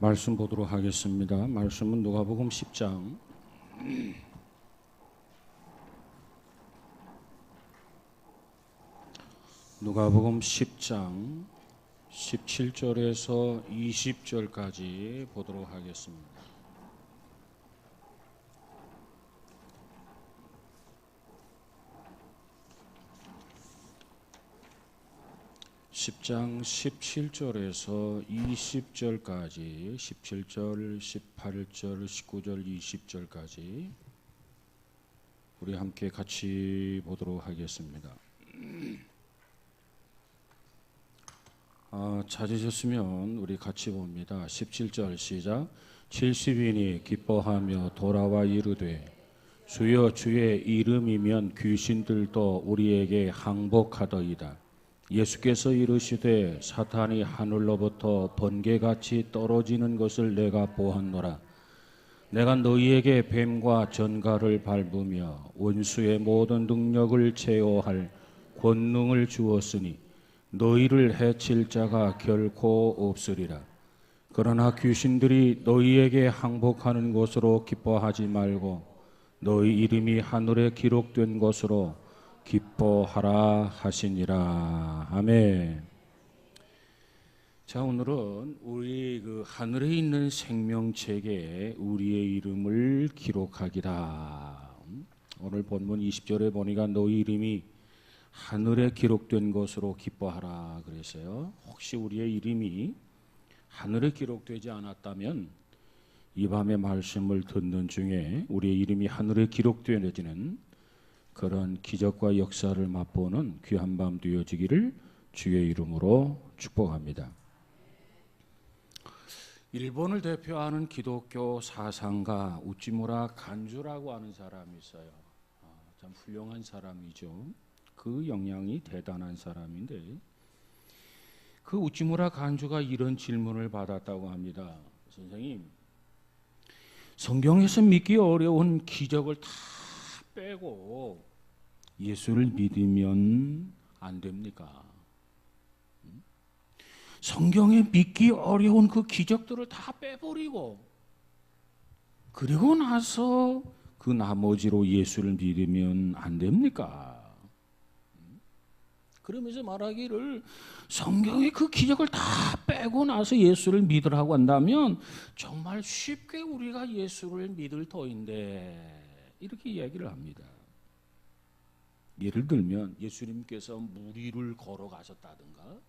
말씀 보도록 하겠습니다. 말씀은 누가복음 10장 누가복음 10장 17절에서 20절까지 보도록 하겠습니다. (10장) 17절에서 20절까지 17절, 18절, 19절, 20절까지 우리 함께 같이 보도록 하겠습니다. 찾으셨으면 우리 같이 봅니다. 17절 시작. 70인이 기뻐하며 돌아와 이르되 주여 주의 이름이면 귀신들도 우리에게 항복하더이다. 예수께서 이르시되 사탄이 하늘로부터 번개같이 떨어지는 것을 내가 보았노라. 내가 너희에게 뱀과 전갈을 밟으며 원수의 모든 능력을 제어할 권능을 주었으니 너희를 해칠 자가 결코 없으리라. 그러나 귀신들이 너희에게 항복하는 것으로 기뻐하지 말고 너희 이름이 하늘에 기록된 것으로 기뻐하라 하시니라. 아멘. 자, 오늘은 우리 하늘에 있는 생명책에 우리의 이름을 기록하기라. 오늘 본문 20절에 보니까 너희 이름이 하늘에 기록된 것으로 기뻐하라 그랬어요. 혹시 우리의 이름이 하늘에 기록되지 않았다면 이 밤의 말씀을 듣는 중에 우리의 이름이 하늘에 기록되어지는 그런 기적과 역사를 맛보는 귀한 밤 되어지기를 주의 이름으로 축복합니다. 일본을 대표하는 기독교 사상가 우찌무라 간주라고 하는 사람이 있어요. 참 훌륭한 사람이죠. 그 영향이 대단한 사람인데 그 우찌무라 간주가 이런 질문을 받았다고 합니다. 선생님, 성경에서 믿기 어려운 기적을 다 빼고 예수를 믿으면 안 됩니까? 성경에 믿기 어려운 그 기적들을 다 빼버리고 그리고 나서 그 나머지로 예수를 믿으면 안 됩니까? 그러면서 말하기를 성경의 그 기적을 다 빼고 나서 예수를 믿으라고 한다면 정말 쉽게 우리가 예수를 믿을 터인데 이렇게 이야기를 합니다. 예를 들면 예수님께서 물 위를 걸어가셨다든가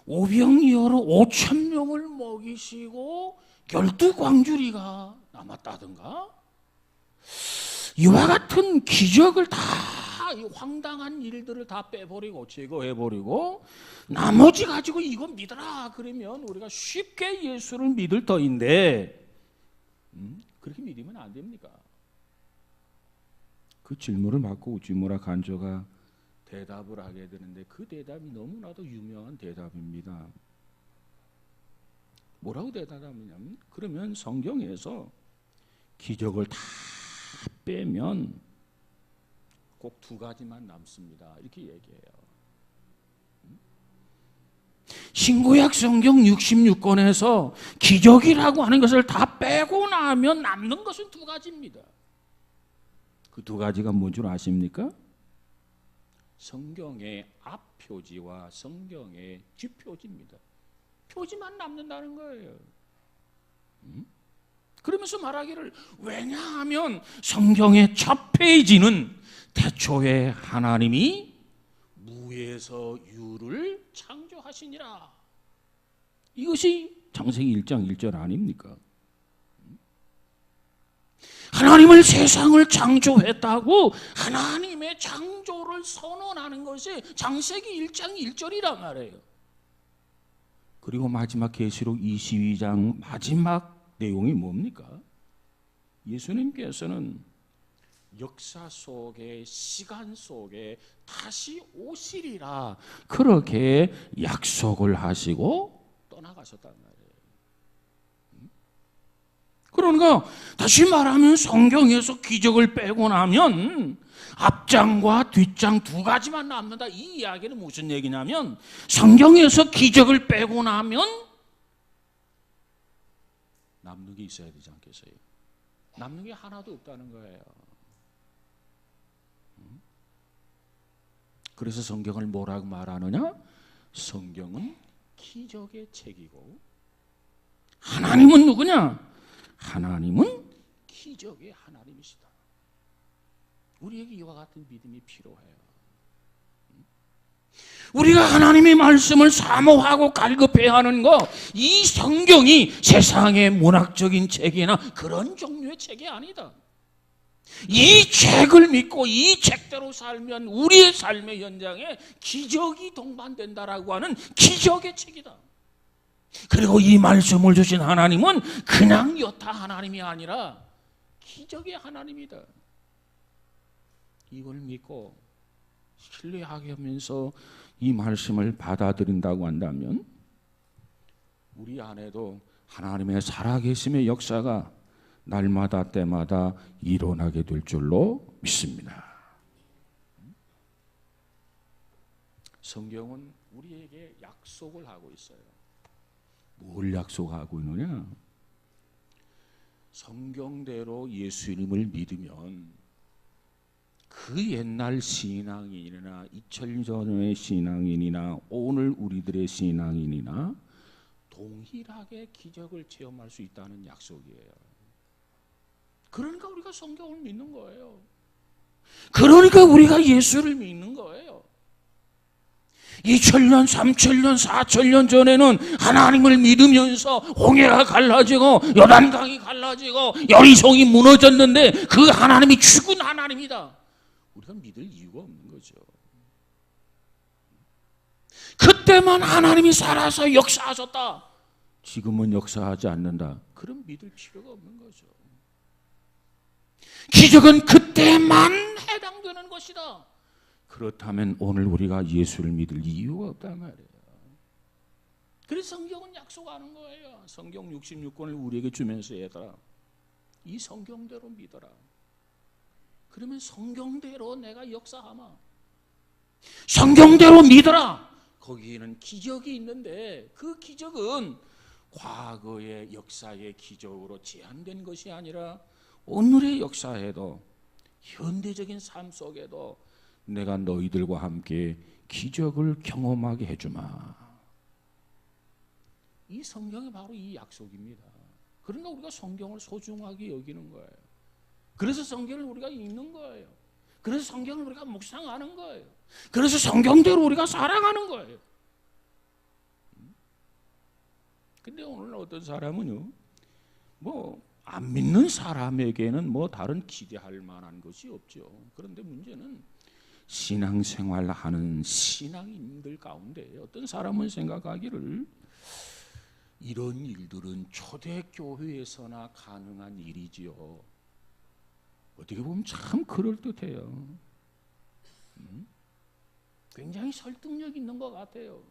오병이어로 5,000명을 먹이시고 12광주리가 남았다든가 이와 같은 기적을 다 황당한 일들을 다 빼버리고 제거해버리고 나머지 가지고 이거 믿어라 그러면 우리가 쉽게 예수를 믿을 터인데 그렇게 믿으면 안 됩니까? 그 질문을 받고 우찌무라 간조가 대답을 하게 되는데 그 대답이 너무나도 유명한 대답입니다. 뭐라고 대답하냐면 그러면 성경에서 기적을 다 빼면 꼭 두 가지만 남습니다. 이렇게 얘기해요. 신구약 성경 66권에서 기적이라고 하는 것을 다 빼고 나면 남는 것은 두 가지입니다. 그 두 가지가 뭔 줄 아십니까? 성경의 앞표지와 성경의 뒷표지입니다. 표지만 남는다는 거예요. 그러면서 말하기를 왜냐하면 성경의 첫 페이지는 태초에 하나님이 무에서 유를 창조하시니라. 이것이 창세기 1장 1절 아닙니까? 하나님을 세상을 창조했다고 하나님의 창조를 선언하는 것이 창세기 1장 1절이란 말이에요. 그리고 마지막 계시록 22장 마지막 내용이 뭡니까? 예수님께서는 역사 속에 시간 속에 다시 오시리라 그렇게 약속을 하시고 떠나가셨단 말이에요. 그러니까 다시 말하면 성경에서 기적을 빼고 나면 앞장과 뒷장 두 가지만 남는다. 이 이야기는 무슨 얘기냐면 성경에서 기적을 빼고 나면 남는 게 있어야 되지 않겠어요? 남는 게 하나도 없다는 거예요. 그래서 성경을 뭐라고 말하느냐? 성경은 기적의 책이고 하나님은 누구냐? 하나님은 기적의 하나님이시다. 우리에게 이와 같은 믿음이 필요해요. 우리가 하나님의 말씀을 사모하고 갈급해야 하는 거, 이 성경이 세상의 문학적인 책이나 그런 종류의 책이 아니다. 이 책을 믿고 이 책대로 살면 우리의 삶의 현장에 기적이 동반된다라고 하는 기적의 책이다. 그리고 이 말씀을 주신 하나님은 그냥 여타 하나님이 아니라 기적의 하나님이다. 이걸 믿고 신뢰하게 하면서 이 말씀을 받아들인다고 한다면 우리 안에도 하나님의 살아계심의 역사가 날마다 때마다 일어나게 될 줄로 믿습니다. 성경은 우리에게 약속을 하고 있어요. 뭘 약속하고 있느냐? 성경대로 예수님을 믿으면 그 옛날 신앙인이나 2000년 전의 신앙인이나 오늘 우리들의 신앙인이나 동일하게 기적을 체험할 수 있다는 약속이에요. 그러니까 우리가 성경을 믿는 거예요. 그러니까 우리가 예수를 믿는 거예요. 2000년, 3000년, 4000년 전에는 하나님을 믿으면서 홍해가 갈라지고 요단강이 갈라지고 여리송이 무너졌는데 그 하나님이 죽은 하나님이다. 우리가 믿을 이유가 없는 거죠. 그때만 하나님이 살아서 역사하셨다. 지금은 역사하지 않는다. 그럼 믿을 필요가 없는 거죠. 기적은 그때만 해당되는 것이다. 그렇다면 오늘 우리가 예수를 믿을 이유가 없단 말이에요. 그래서 성경은 약속하는 거예요. 성경 66권을 우리에게 주면서 얘들아, 이 성경대로 믿어라. 그러면 성경대로 내가 역사하마. 성경대로 믿어라. 거기에는 기적이 있는데 그 기적은 과거의 역사의 기적으로 제한된 것이 아니라 오늘의 역사에도 현대적인 삶 속에도 내가 너희들과 함께 기적을 경험하게 해주마. 이 성경이 바로 이 약속입니다. 그러니까 우리가 성경을 소중하게 여기는 거예요. 그래서 성경을 우리가 읽는 거예요. 그래서 성경을 우리가 묵상하는 거예요. 그래서 성경대로 우리가 살아가는 거예요. 근데 오늘 어떤 사람은요, 안 믿는 사람에게는 다른 기대할 만한 것이 없죠. 그런데 문제는 신앙생활 하는 신앙인들 가운데 어떤 사람은 생각하기를 이런 일들은 초대교회에서나 가능한 일이지요. 어떻게 보면 참 그럴듯해요. 굉장히 설득력 있는 것 같아요.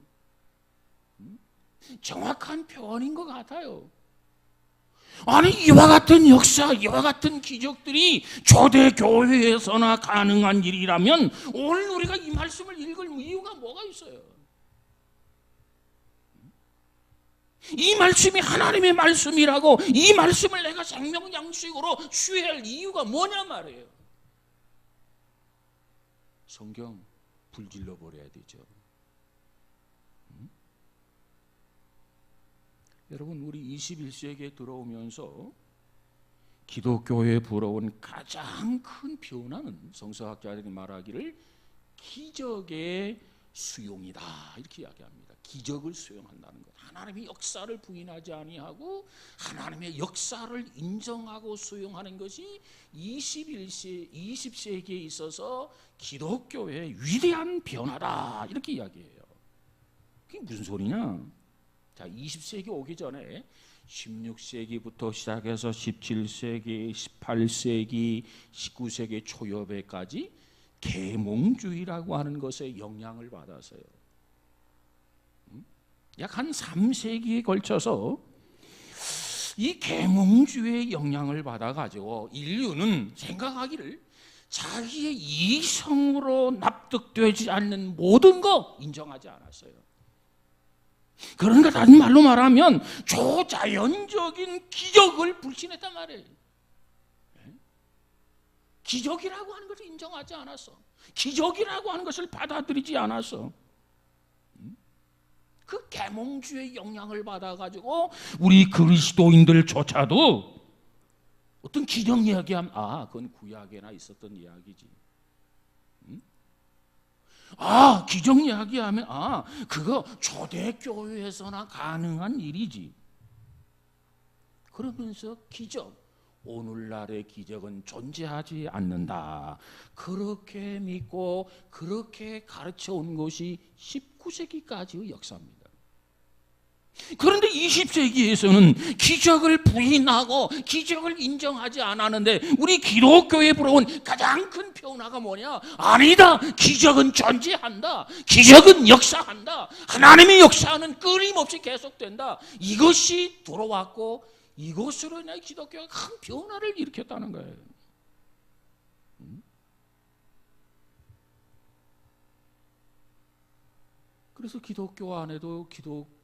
정확한 표현인 것 같아요. 아니, 이와 같은 역사, 이와 같은 기적들이 초대교회에서나 가능한 일이라면 오늘 우리가 이 말씀을 읽을 이유가 뭐가 있어요? 이 말씀이 하나님의 말씀이라고 이 말씀을 내가 생명 양식으로 취할 이유가 뭐냐 말이에요. 성경 불질러 버려야 되죠. 여러분, 우리 21세기에 들어오면서 기독교에 불어온 가장 큰 변화는 성서학자들이 말하기를 기적의 수용이다 이렇게 이야기합니다. 기적을 수용한다는 것. 하나님의 역사를 부인하지 아니하고 하나님의 역사를 인정하고 수용하는 것이 20세기에 있어서 기독교의 위대한 변화다 이렇게 이야기해요. 그게 무슨 소리냐? 자, 20세기 오기 전에 16세기부터 시작해서 17세기, 18세기, 19세기 초여배까지 계몽주의라고 하는 것에 영향을 받아서요. 약 한 3세기에 걸쳐서 이 계몽주의의 영향을 받아가지고 인류는 생각하기를 자기의 이성으로 납득되지 않는 모든 거 인정하지 않았어요. 그러니까 다른 말로 말하면 초자연적인 기적을 불신했단 말이에요. 기적이라고 하는 것을 인정하지 않았어. 기적이라고 하는 것을 받아들이지 않았어. 그 계몽주의 영향을 받아가지고 우리 그리스도인들조차도 어떤 기적 이야기하면 그건 구약에나 있었던 이야기지. 기적 이야기하면 그거 초대교회에서나 가능한 일이지. 그러면서 기적, 오늘날의 기적은 존재하지 않는다. 그렇게 믿고 그렇게 가르쳐 온 것이 19세기까지의 역사입니다. 그런데 20세기에서는 기적을 부인하고 기적을 인정하지 않았는데 우리 기독교에 불어온 가장 큰 변화가 뭐냐? 아니다. 기적은 존재한다. 기적은 역사한다. 하나님의 역사는 끊임없이 계속된다. 이것이 들어왔고 이것으로 인해 기독교가 큰 변화를 일으켰다는 거예요. 그래서 기독교 안에도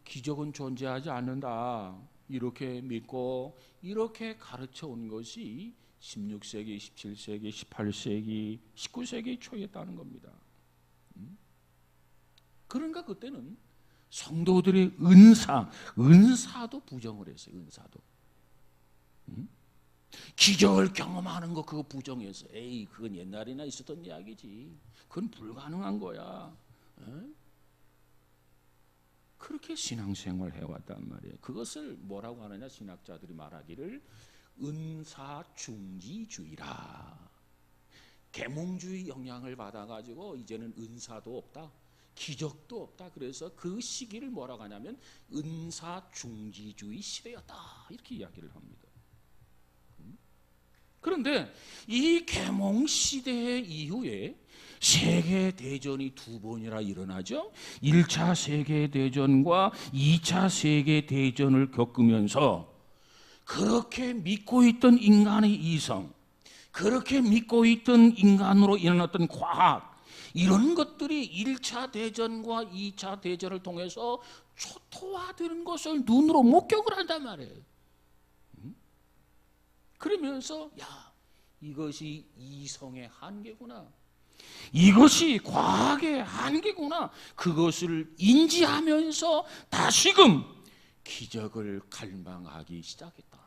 기적은 존재하지 않는다. 이렇게 믿고 이렇게 가르쳐 온 것이 16세기, 17세기, 18세기, 19세기 초였다는 겁니다. 그러니까 그때는 성도들의 은사도 부정을 했어요. 은사도. 기적을 경험하는 거 그거 부정해서 그건 옛날이나 있었던 이야기지. 그건 불가능한 거야. 그렇게 신앙생활 해왔단 말이에요. 그것을 뭐라고 하느냐, 신학자들이 말하기를 은사중지주의라. 계몽주의 영향을 받아가지고 이제는 은사도 없다, 기적도 없다. 그래서 그 시기를 뭐라고 하냐면 은사중지주의 시대였다, 이렇게 이야기를 합니다. 그런데 이 계몽 시대 이후에 세계대전이 두 번이나 일어나죠. 1차 세계대전과 2차 세계대전을 겪으면서 그렇게 믿고 있던 인간의 이성, 그렇게 믿고 있던 인간으로 일어났던 과학, 이런 것들이 1차 대전과 2차 대전을 통해서 초토화되는 것을 눈으로 목격을 한단 말이에요. 그러면서 이것이 이성의 한계구나, 이것이 과학의 한계구나, 그것을 인지하면서 다시금 기적을 갈망하기 시작했다.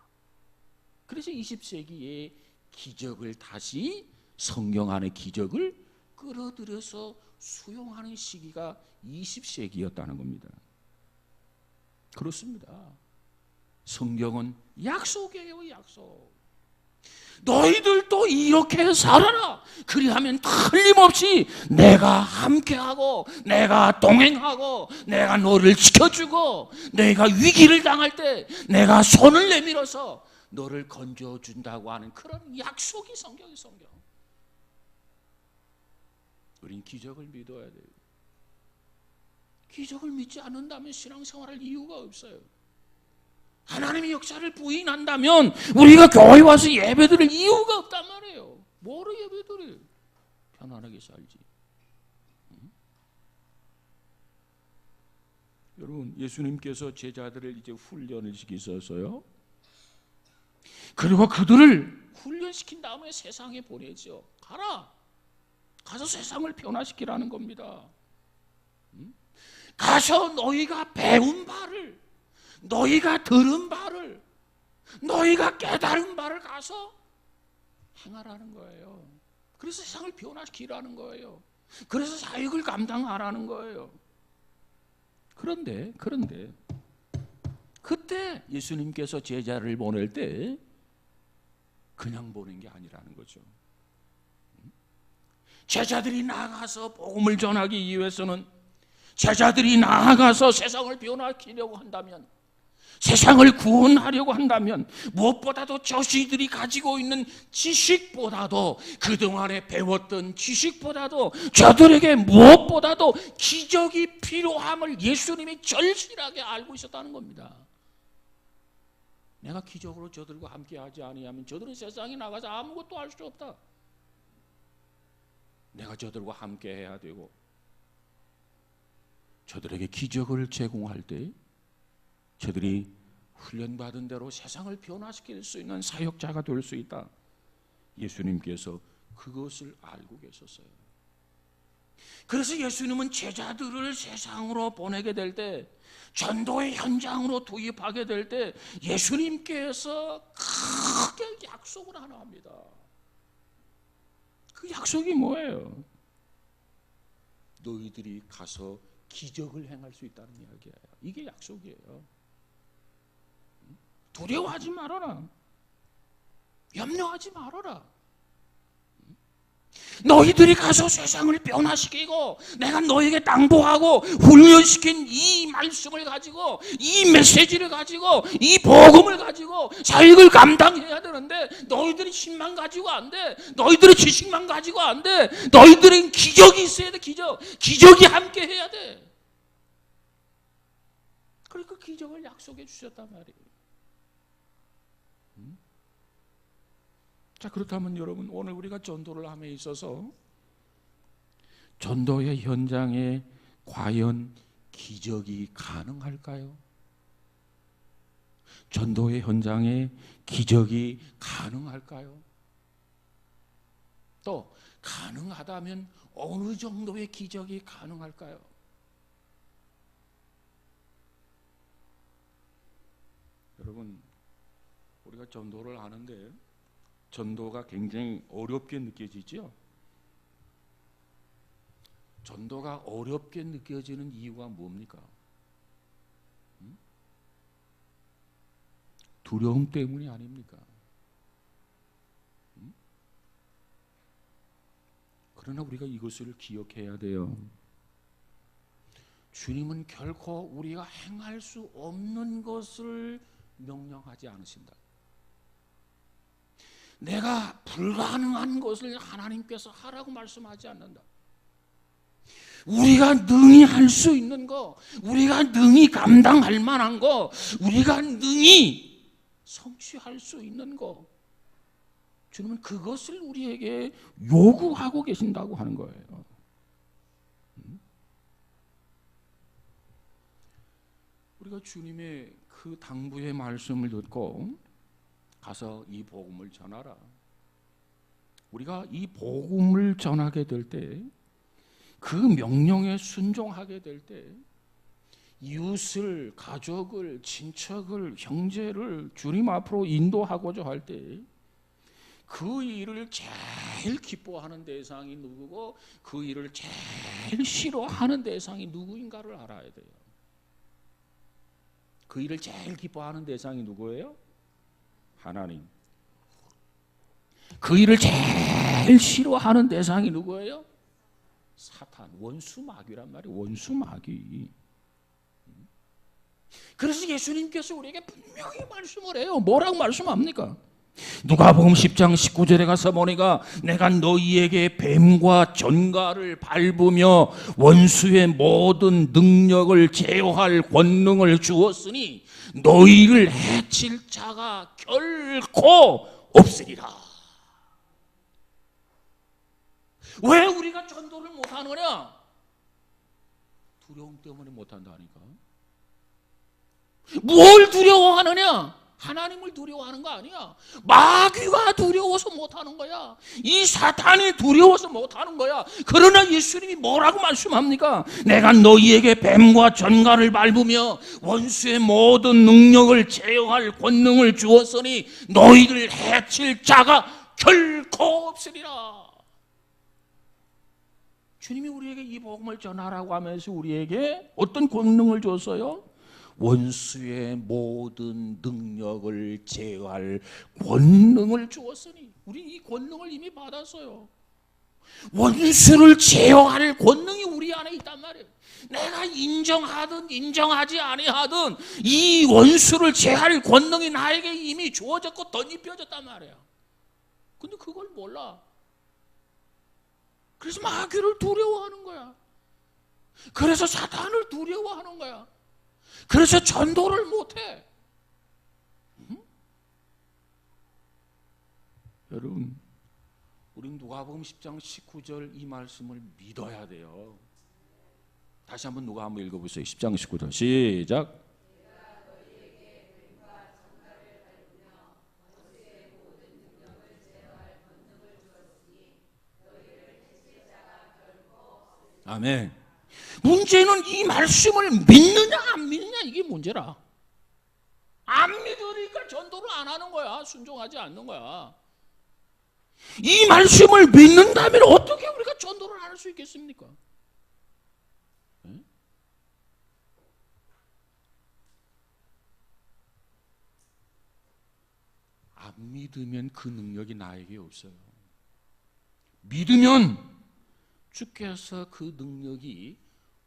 그래서 20세기에 기적을 다시, 성경 안의 기적을 끌어들여서 수용하는 시기가 20세기였다는 겁니다. 그렇습니다. 성경은 약속이에요, 약속. 너희들도 이렇게 살아라. 그리하면 틀림없이 내가 함께하고 내가 동행하고 내가 너를 지켜주고 너희가 위기를 당할 때 내가 손을 내밀어서 너를 건져준다고 하는 그런 약속이 성경이 성경. 우린 기적을 믿어야 돼요. 기적을 믿지 않는다면 신앙생활할 이유가 없어요. 하나님의 역사를 부인한다면 우리가 교회 와서 예배드릴 이유가 없단 말이에요. 뭐로 예배드려? 편안하게 살지. 여러분, 예수님께서 제자들을 이제 훈련을 시키셔서요, 그리고 그들을 훈련시킨 다음에 세상에 보내죠. 가서 세상을 변화시키라는 겁니다. 가서 너희가 배운 바를, 너희가 들은 바를, 너희가 깨달은 바를 가서 행하라는 거예요. 그래서 세상을 변화시키라는 거예요. 그래서 사역을 감당하라는 거예요. 그런데 그때 예수님께서 제자를 보낼 때 그냥 보낸 게 아니라는 거죠. 제자들이 나아가서 복음을 전하기 위해서는, 제자들이 나아가서 세상을 변화시키려고 한다면, 세상을 구원하려고 한다면 무엇보다도 저희들이 가지고 있는 지식보다도, 그동안에 배웠던 지식보다도, 저들에게 무엇보다도 기적이 필요함을 예수님이 절실하게 알고 있었다는 겁니다. 내가 기적으로 저들과 함께하지 아니하면 저들은 세상에 나가서 아무것도 할 수 없다. 내가 저들과 함께해야 되고, 저들에게 기적을 제공할 때 저들이 훈련받은 대로 세상을 변화시킬 수 있는 사역자가 될 수 있다. 예수님께서 그것을 알고 계셨어요. 그래서 예수님은 제자들을 세상으로 보내게 될 때, 전도의 현장으로 투입하게 될 때 예수님께서 크게 약속을 하나 합니다. 그 약속이 뭐예요? 너희들이 가서 기적을 행할 수 있다는 이야기예요. 이게 약속이에요. 두려워하지 말아라. 염려하지 말아라. 너희들이 가서 세상을 변화시키고 내가 너에게 당부하고 훈련시킨 이 말씀을 가지고, 이 메시지를 가지고, 이 복음을 가지고 사역을 감당해야 되는데 너희들이 힘만 가지고 안 돼. 너희들의 지식만 가지고 안 돼. 너희들은 기적이 있어야 돼. 기적이 함께 해야 돼. 그러니까 그 기적을 약속해 주셨단 말이에요. 자, 그렇다면 여러분, 오늘 우리가 전도를 함에 있어서 전도의 현장에 과연 기적이 가능할까요? 전도의 현장에 기적이 가능할까요? 또 가능하다면 어느 정도의 기적이 가능할까요? 여러분, 우리가 전도를 하는데 전도가 굉장히 어렵게 느껴지죠? 전도가 어렵게 느껴지는 이유가 뭡니까? 두려움 때문이 아닙니까? 그러나 우리가 이것을 기억해야 돼요. 주님은 결코 우리가 행할 수 없는 것을 명령하지 않으신다. 내가 불가능한 것을 하나님께서 하라고 말씀하지 않는다. 우리가 능히 할 수 있는 거, 우리가 능히 감당할 만한 거, 우리가 능히 성취할 수 있는 거, 주님은 그것을 우리에게 요구하고 계신다고 하는 거예요. 우리가 주님의 그 당부의 말씀을 듣고 가서 이 복음을 전하라. 우리가 이 복음을 전하게 될 때, 그 명령에 순종하게 될 때, 이웃을, 가족을, 친척을, 형제를 주님 앞으로 인도하고자 할 때, 그 일을 제일 기뻐하는 대상이 누구고 그 일을 제일 싫어하는 대상이 누구인가를 알아야 돼요. 그 일을 제일 기뻐하는 대상이 누구예요? 하나님. 그 일을 제일 싫어하는 대상이 누구예요? 사탄, 원수 마귀란 말이에요. 원수 마귀. 그래서 예수님께서 우리에게 분명히 말씀을 해요. 뭐라고 말씀합니까? 누가복음 10장 19절에 가서 보니까 내가 너희에게 뱀과 전갈을 밟으며 원수의 모든 능력을 제어할 권능을 주었으니 너희를 해칠 자가 결코 없으리라. 왜 우리가 전도를 못하느냐? 두려움 때문에 못한다니까. 뭘 두려워하느냐? 하나님을 두려워하는 거 아니야. 마귀가 두려워서 못하는 거야. 이 사탄이 두려워서 못하는 거야. 그러나 예수님이 뭐라고 말씀합니까? 내가 너희에게 뱀과 전갈을 밟으며 원수의 모든 능력을 제어할 권능을 주었으니 너희를 해칠 자가 결코 없으리라. 주님이 우리에게 이 복음을 전하라고 하면서 우리에게 어떤 권능을 줬어요? 원수의 모든 능력을 제어할 권능을 주었으니, 우리 이 권능을 이미 받았어요. 원수를 제어할 권능이 우리 안에 있단 말이에요. 내가 인정하든 인정하지 아니하든 이 원수를 제어할 권능이 나에게 이미 주어졌고 덧입혀졌단 말이에요. 근데 그걸 몰라. 그래서 마귀를 두려워하는 거야. 그래서 사탄을 두려워하는 거야. 그래서 전도를 못해. 여러분, 우리 누가복음 10장 19절 이 말씀을 믿어야 돼요. 다시 한번 누가 한번 읽어보세요. 10장 19절 시작. 아멘. 문제는 이 말씀을 믿느냐 안 믿느냐 이게 문제라. 안 믿으니까 전도를 안 하는 거야. 순종하지 않는 거야. 이 말씀을 믿는다면 어떻게 우리가 전도를 할 수 있겠습니까? 네? 안 믿으면 그 능력이 나에게 없어요. 믿으면 주께서 그 능력이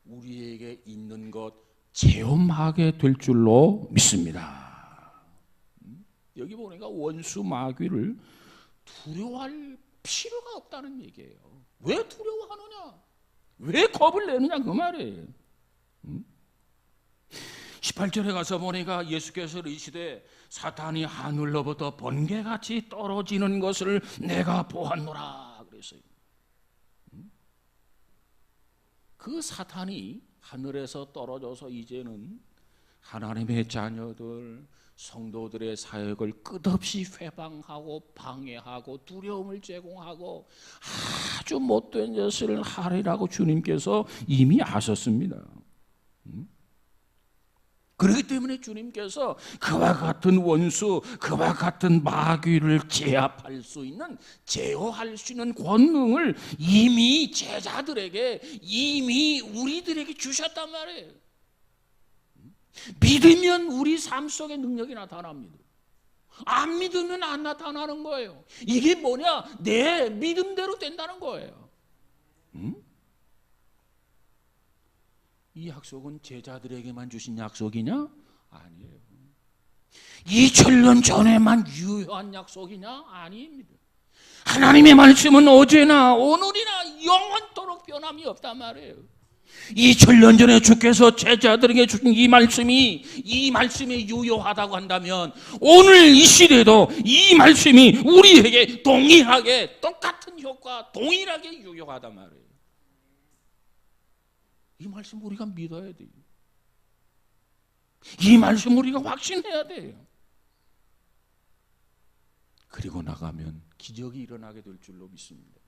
우리에게 있는 것 체험하게 될 줄로 믿습니다. 여기 보니까 원수 마귀를 두려워할 필요가 없다는 얘기예요. 왜 두려워하느냐? 왜 겁을 내느냐 그 말이에요. 18절에 가서 보니까 예수께서 이르시되 사탄이 하늘로부터 번개같이 떨어지는 것을 내가 보았노라 그랬어요. 그 사탄이 하늘에서 떨어져서 이제는 하나님의 자녀들 성도들의 사역을 끝없이 회방하고 방해하고 두려움을 제공하고 아주 못된 짓을 하리라고 주님께서 이미 아셨습니다. 그렇기 때문에 주님께서 그와 같은 원수, 그와 같은 마귀를 제압할 수 있는, 제어할 수 있는 권능을 이미 제자들에게, 이미 우리들에게 주셨단 말이에요. 믿으면 우리 삶 속에 능력이 나타납니다. 안 믿으면 안 나타나는 거예요. 이게 뭐냐? 내 믿음대로 된다는 거예요. 이 약속은 제자들에게만 주신 약속이냐? 아니에요. 2000년 전에만 유효한 약속이냐? 아닙니다. 하나님의 말씀은 어제나 오늘이나 영원토록 변함이 없단 말이에요. 2000년 전에 주께서 제자들에게 주신 이 말씀이 유효하다고 한다면 오늘 이 시대도 이 말씀이 우리에게 동일하게 똑같은 효과, 동일하게 유효하단 말이에요. 이 말씀 우리가 믿어야 돼요. 이 말씀 우리가 확신해야 돼요. 그리고 나가면 기적이 일어나게 될 줄로 믿습니다.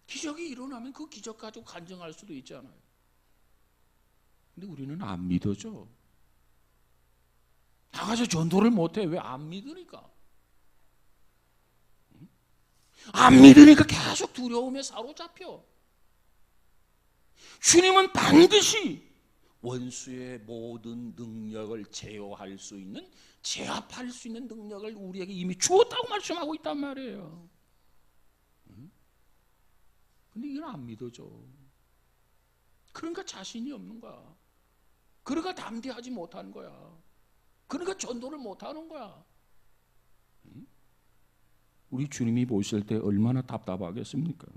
기적이 일어나면 그 기적 가지고 간증할 수도 있잖아요. 근데 우리는 안 믿어져. 나가서 전도를 못해. 왜? 안 믿으니까. 안 믿으니까 계속 두려움에 사로잡혀. 주님은 반드시 원수의 모든 능력을 제어할 수 있는, 제압할 수 있는 능력을 우리에게 이미 주었다고 말씀하고 있단 말이에요. 근데 이건 안 믿어져. 그러니까 자신이 없는 거야. 그러니까 담대하지 못하는 거야. 그러니까 전도를 못하는 거야. 우리 주님이 보실 때 얼마나 답답하겠습니까?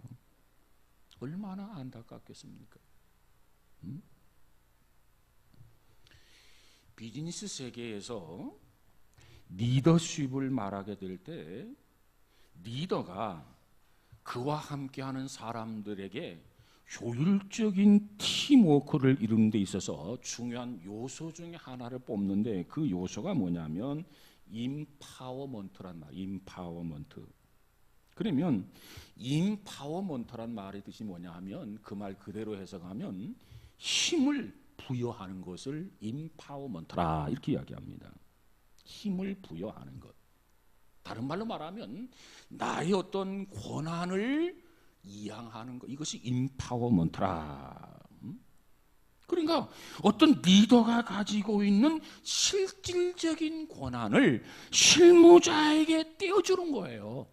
얼마나 안타깝겠습니까? 비즈니스 세계에서 리더십을 말하게 될 때 리더가 그와 함께하는 사람들에게 효율적인 팀워크를 이루는 데 있어서 중요한 요소 중에 하나를 뽑는데 그 요소가 뭐냐면 임파워먼트란 말, 임파워먼트. 그러면 임파워먼트란 말의 뜻이 뭐냐 하면 그 말 그대로 해석하면 힘을 부여하는 것을 임파워먼트라 이렇게 이야기합니다. 힘을 부여하는 것. 다른 말로 말하면 나의 어떤 권한을 이양하는 것, 이것이 임파워먼트라. 그러니까 어떤 리더가 가지고 있는 실질적인 권한을 실무자에게 떼어주는 거예요.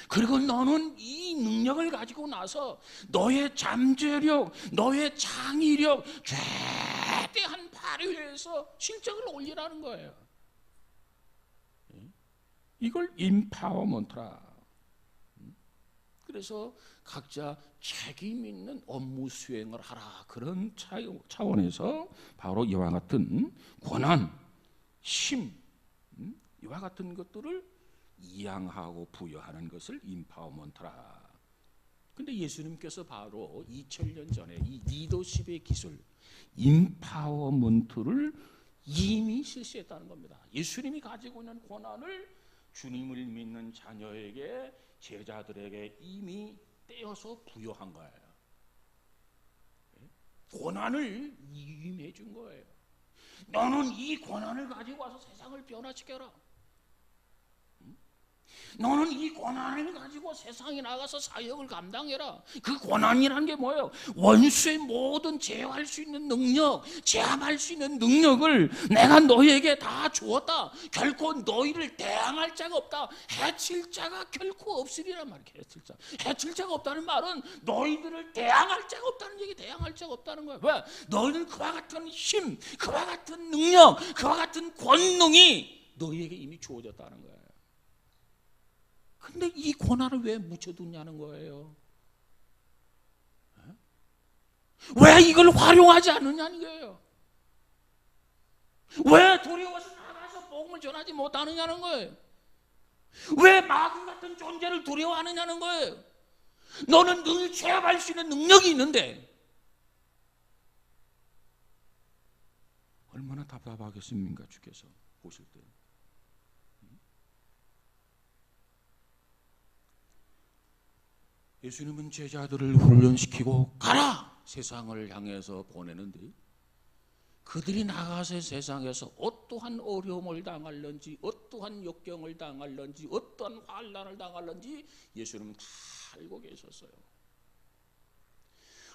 그리고 너는 이 능력을 가지고 나서 너의 잠재력, 너의 창의력 최대한 발휘해서 실적을 올리라는 거예요. 이걸 임파워먼트라. 그래서 각자 책임 있는 업무 수행을 하라. 그런 차원에서 바로 이와 같은 권한, 힘, 이와 같은 것들을 이양하고 부여하는 것을 임파워먼트라. 근데 예수님께서 바로 2000년 전에 이 리더십의 기술, 임파워먼트를 이미 실시했다는 겁니다. 예수님이 가지고 있는 권한을 주님을 믿는 자녀에게, 제자들에게 이미 떼어서 부여한 거예요. 권한을 임해 준 거예요. 너는 이 권한을 가지고 와서 세상을 변화시켜라. 너는 이 권한을 가지고 세상에 나가서 사역을 감당해라. 그 권한이라는 게 뭐예요? 원수의 모든 제어할 수 있는 능력, 제압할 수 있는 능력을 내가 너희에게 다 주었다. 결코 너희를 대항할 자가 없다. 해칠 자가 결코 없으리란 말이에요. 해칠 자가 없다는 말은 너희들을 대항할 자가 없다는 얘기, 대항할 자가 없다는 거예요. 왜? 너희는 그와 같은 힘, 그와 같은 능력, 그와 같은 권능이 너희에게 이미 주어졌다는 거예요. 근데 이 권한을 왜 묻혀두냐는 거예요. 왜 이걸 활용하지 않느냐는 거예요. 왜 두려워서 나가서 복음을 전하지 못하느냐는 거예요. 왜 마귀 같은 존재를 두려워하느냐는 거예요. 너는 늘 제압할 수 있는 능력이 있는데 얼마나 답답하겠습니까? 주께서 보실 때. 예수님은 제자들을 훈련시키고 가라! 세상을 향해서 보내는데 그들이 나가서 세상에서 어떠한 어려움을 당할는지, 어떠한 역경을 당할는지, 어떠한 환난을 당할는지 예수님은 다 알고 계셨어요.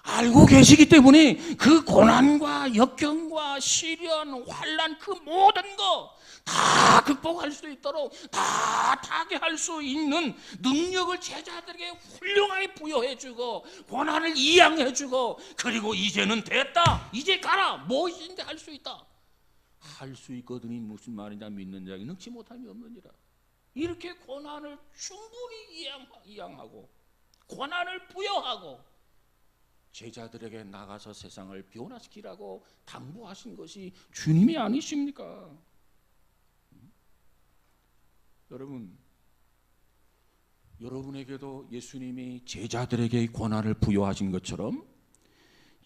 알고 계시기 때문에 그 고난과 역경과 시련, 환난 그 모든 거 다 극복할 수 있도록 다 타개할 수 있는 능력을 제자들에게 훌륭하게 부여해주고 고난을 이양해주고 그리고 이제는 됐다, 이제 가라, 무엇인지 할 수 있다. 할 수 있거든이 무슨 말이냐, 믿는 자에게 능치 못함이 없느니라. 이렇게 고난을 충분히 이양하고 고난을 부여하고 제자들에게 나가서 세상을 변화시키라고 당부하신 것이 주님이 아니십니까? 여러분, 여러분에게도 예수님이 제자들에게 권한을 부여하신 것처럼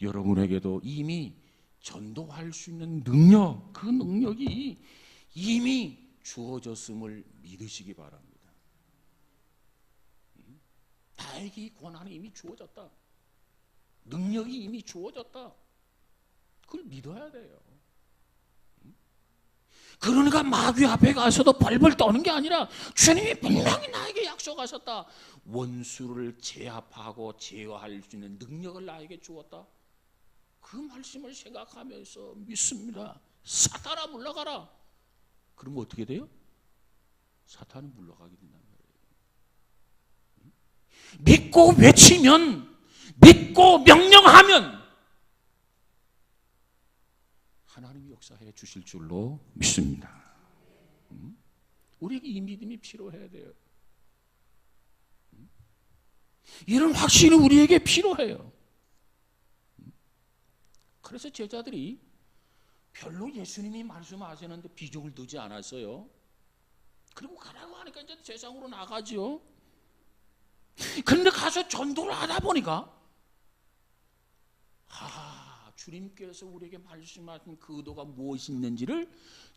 여러분에게도 이미 전도할 수 있는 능력, 그 능력이 이미 주어졌음을 믿으시기 바랍니다. 나에게 이 권한이 이미 주어졌다. 능력이 이미 주어졌다. 그걸 믿어야 돼요. 그러니까 마귀 앞에 가서도 벌벌 떠는 게 아니라 주님이 분명히 나에게 약속하셨다. 원수를 제압하고 제어할 수 있는 능력을 나에게 주었다. 그 말씀을 생각하면서 믿습니다. 사탄아 물러가라. 그러면 어떻게 돼요? 사탄은 물러가게 된단 말이에요. 믿고 외치면, 믿고 명령하면 하나님이 역사해 주실 줄로 믿습니다. 우리에게 이 믿음이 필요해야 돼요. 이런 확신이 우리에게 필요해요. 그래서 제자들이 별로 예수님이 말씀하시는데 비중을 두지 않았어요. 그리고 가라고 하니까 이제 세상으로 나가죠. 그런데 가서 전도를 하다 보니까 주님께서 우리에게 말씀하신 그 의도가 무엇이 있는지를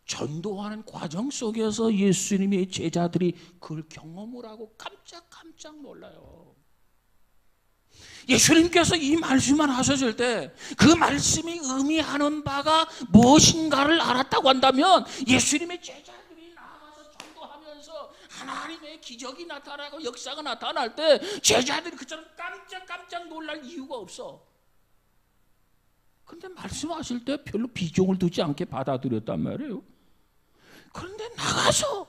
전도하는 과정 속에서 예수님의 제자들이 그걸 경험을 하고 깜짝 놀라요. 예수님께서 이 말씀만 하셨을 때 그 말씀이 의미하는 바가 무엇인가를 알았다고 한다면 예수님의 제자들이 나가서 전도하면서 하나님의 기적이 나타나고 역사가 나타날 때 제자들이 그처럼 깜짝 놀랄 이유가 없어. 그런데 말씀하실 때 별로 비중을 두지 않게 받아들였단 말이에요. 그런데 나가서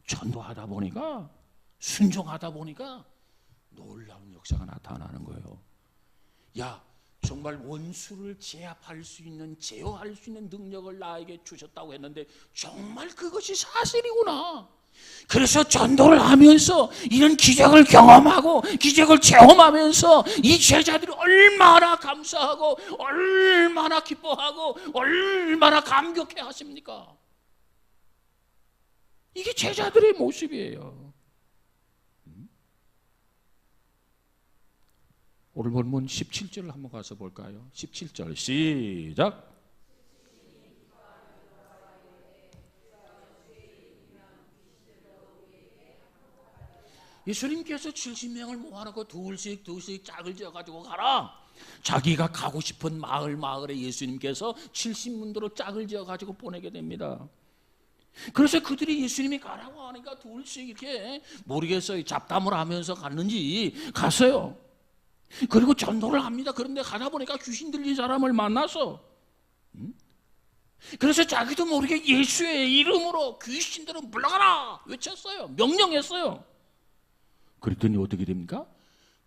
전도하다 보니까, 순종하다 보니까 놀라운 역사가 나타나는 거예요. 야, 정말 원수를 제압할 수 있는, 제어할 수 있는 능력을 나에게 주셨다고 했는데 정말 그것이 사실이구나. 그래서 전도를 하면서 이런 기적을 경험하고 기적을 체험하면서 이 제자들이 얼마나 감사하고 얼마나 기뻐하고 얼마나 감격해 하십니까? 이게 제자들의 모습이에요. 오늘 본문 17절을 한번 가서 볼까요? 17절 시작. 예수님께서 70명을 모아놓고 둘씩 짝을 지어가지고 가라. 자기가 가고 싶은 마을에 예수님께서 70문도로 짝을 지어가지고 보내게 됩니다. 그래서 그들이 예수님이 가라고 하니까 둘씩 이렇게 모르겠어요, 잡담을 하면서 갔는지 갔어요. 그리고 전도를 합니다. 그런데 가다 보니까 귀신 들린 사람을 만나서 그래서 자기도 모르게 예수의 이름으로 귀신들은 물러가라 외쳤어요. 명령했어요. 그랬더니 어떻게 됩니까?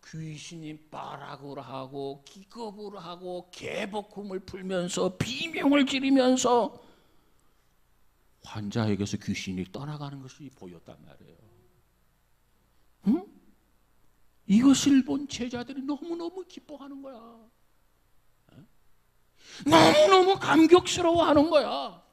귀신이 빠락을 하고 기겁을 하고 개복음을 풀면서 비명을 지르면서 환자에게서 귀신이 떠나가는 것이 보였단 말이에요. 응? 이것을 본 제자들이 너무너무 기뻐하는 거야. 너무너무 감격스러워하는 거야.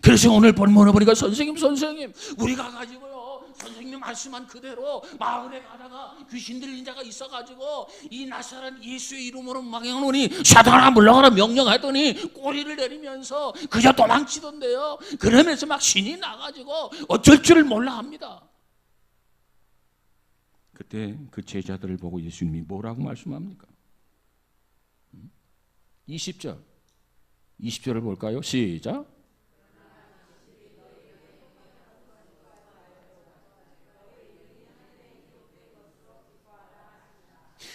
그래서 오늘 본문을 보니까 선생님 우리가 가지고요 선생님 말씀한 그대로 마을에 가다가 귀신 들린 자가 있어가지고 이 나사렛 예수의 이름으로 막영하노니 사탄아 물러가라 명령하더니 꼬리를 내리면서 그저 도망치던데요. 그러면서 막 신이 나가지고 어쩔 줄을 몰라 합니다. 그때 그 제자들을 보고 예수님이 뭐라고 말씀합니까? 20절을 볼까요? 시작.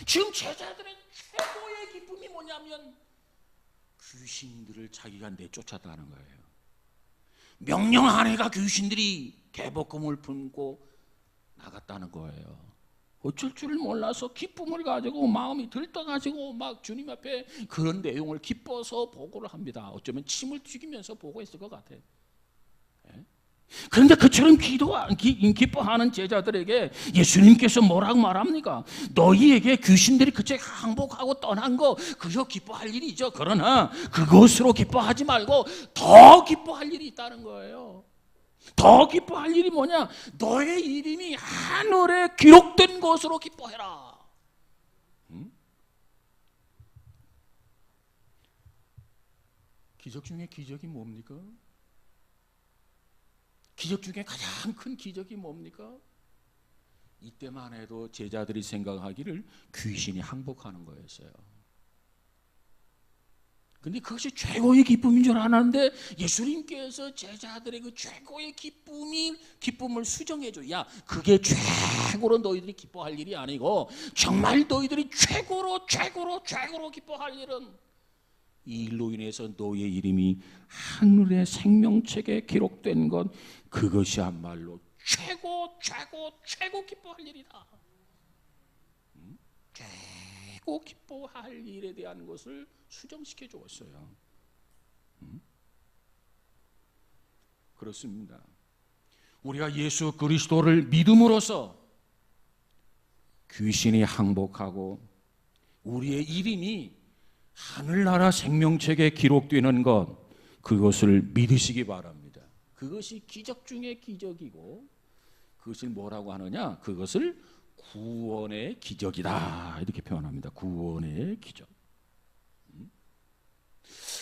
지금 제자들의 최고의 기쁨이 뭐냐면 귀신들을 자기가 내쫓았다는 거예요. 명령 안에가 귀신들이 개복음을 품고 나갔다는 거예요. 어쩔 줄을 몰라서 기쁨을 가지고 마음이 들떠가지고 막 주님 앞에 그런 내용을 기뻐서 보고를 합니다. 어쩌면 침을 튀기면서 보고했을 것 같아요. 그런데 그처럼 기뻐하는 제자들에게 예수님께서 뭐라고 말합니까? 너희에게 귀신들이 그저 항복하고 떠난 거 그저 기뻐할 일이 있죠. 그러나 그것으로 기뻐하지 말고 더 기뻐할 일이 있다는 거예요. 더 기뻐할 일이 뭐냐? 너의 이름이 하늘에 기록된 것으로 기뻐해라. 기적 중에 기적이 뭡니까? 기적 중에 가장 큰 기적이 뭡니까? 이때만 해도 제자들이 생각하기를 귀신이 항복하는 거였어요. 근데 그것이 최고의 기쁨인 줄 알았는데 예수님께서 제자들의 그 최고의 기쁨을 수정해줘. 야, 그게 최고로 너희들이 기뻐할 일이 아니고 정말 너희들이 최고로 기뻐할 일은 이 일로 인해서 너의 이름이 하늘의 생명책에 기록된 것 그것이야말로 최고 기뻐할 일이다. 최고 기뻐할 일에 대한 것을 수정시켜 주었어요. 그렇습니다. 우리가 예수 그리스도를 믿음으로써 귀신이 항복하고 우리의 이름이 하늘나라 생명책에 기록되는 것 그것을 믿으시기 바랍니다. 그것이 기적 중의 기적이고 그것을 뭐라고 하느냐? 그것을 구원의 기적이다 이렇게 표현합니다. 구원의 기적.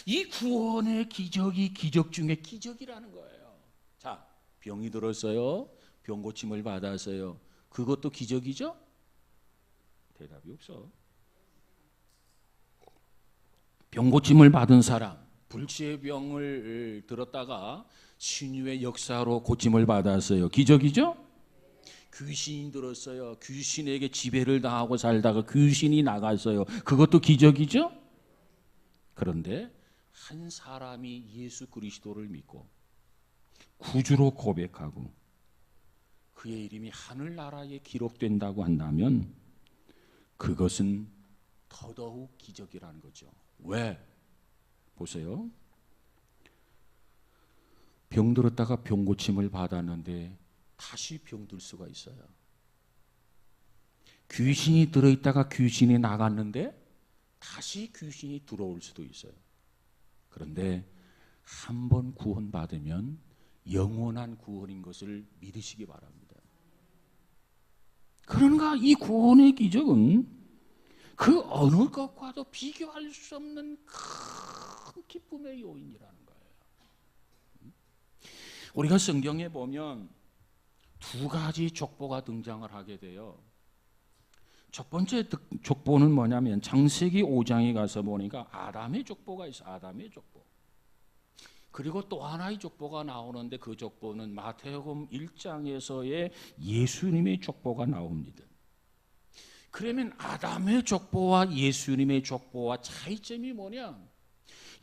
이 구원의 기적이 기적 중에 기적이라는 거예요. 자, 병이 들었어요. 병 고침을 받았어요. 그것도 기적이죠? 대답이 없어. 병 고침을 받은 사람, 불치의 병을 들었다가 신유의 역사로 고침을 받았어요. 기적이죠? 귀신이 들었어요. 귀신에게 지배를 당하고 살다가 귀신이 나갔어요. 그것도 기적이죠? 그런데 한 사람이 예수 그리스도를 믿고 구주로 고백하고 그의 이름이 하늘나라에 기록된다고 한다면 그것은 더더욱 기적이라는 거죠. 왜? 보세요. 병 들었다가 병 고침을 받았는데 다시 병들 수가 있어요. 귀신이 들어있다가 귀신이 나갔는데 다시 귀신이 들어올 수도 있어요. 그런데 한 번 구원받으면 영원한 구원인 것을 믿으시기 바랍니다. 그런가 이 구원의 기적은 그 어느 것과도 비교할 수 없는 큰 기쁨의 요인이라는 거예요. 우리가 성경에 보면 두 가지 족보가 등장을 하게 돼요. 첫 번째 족보는 뭐냐면 창세기 5장에 가서 보니까 아담의 족보가 있어요. 아담의 족보. 그리고 또 하나의 족보가 나오는데 그 족보는 마태복음 1장에서의 예수님의 족보가 나옵니다. 그러면 아담의 족보와 예수님의 족보와 차이점이 뭐냐?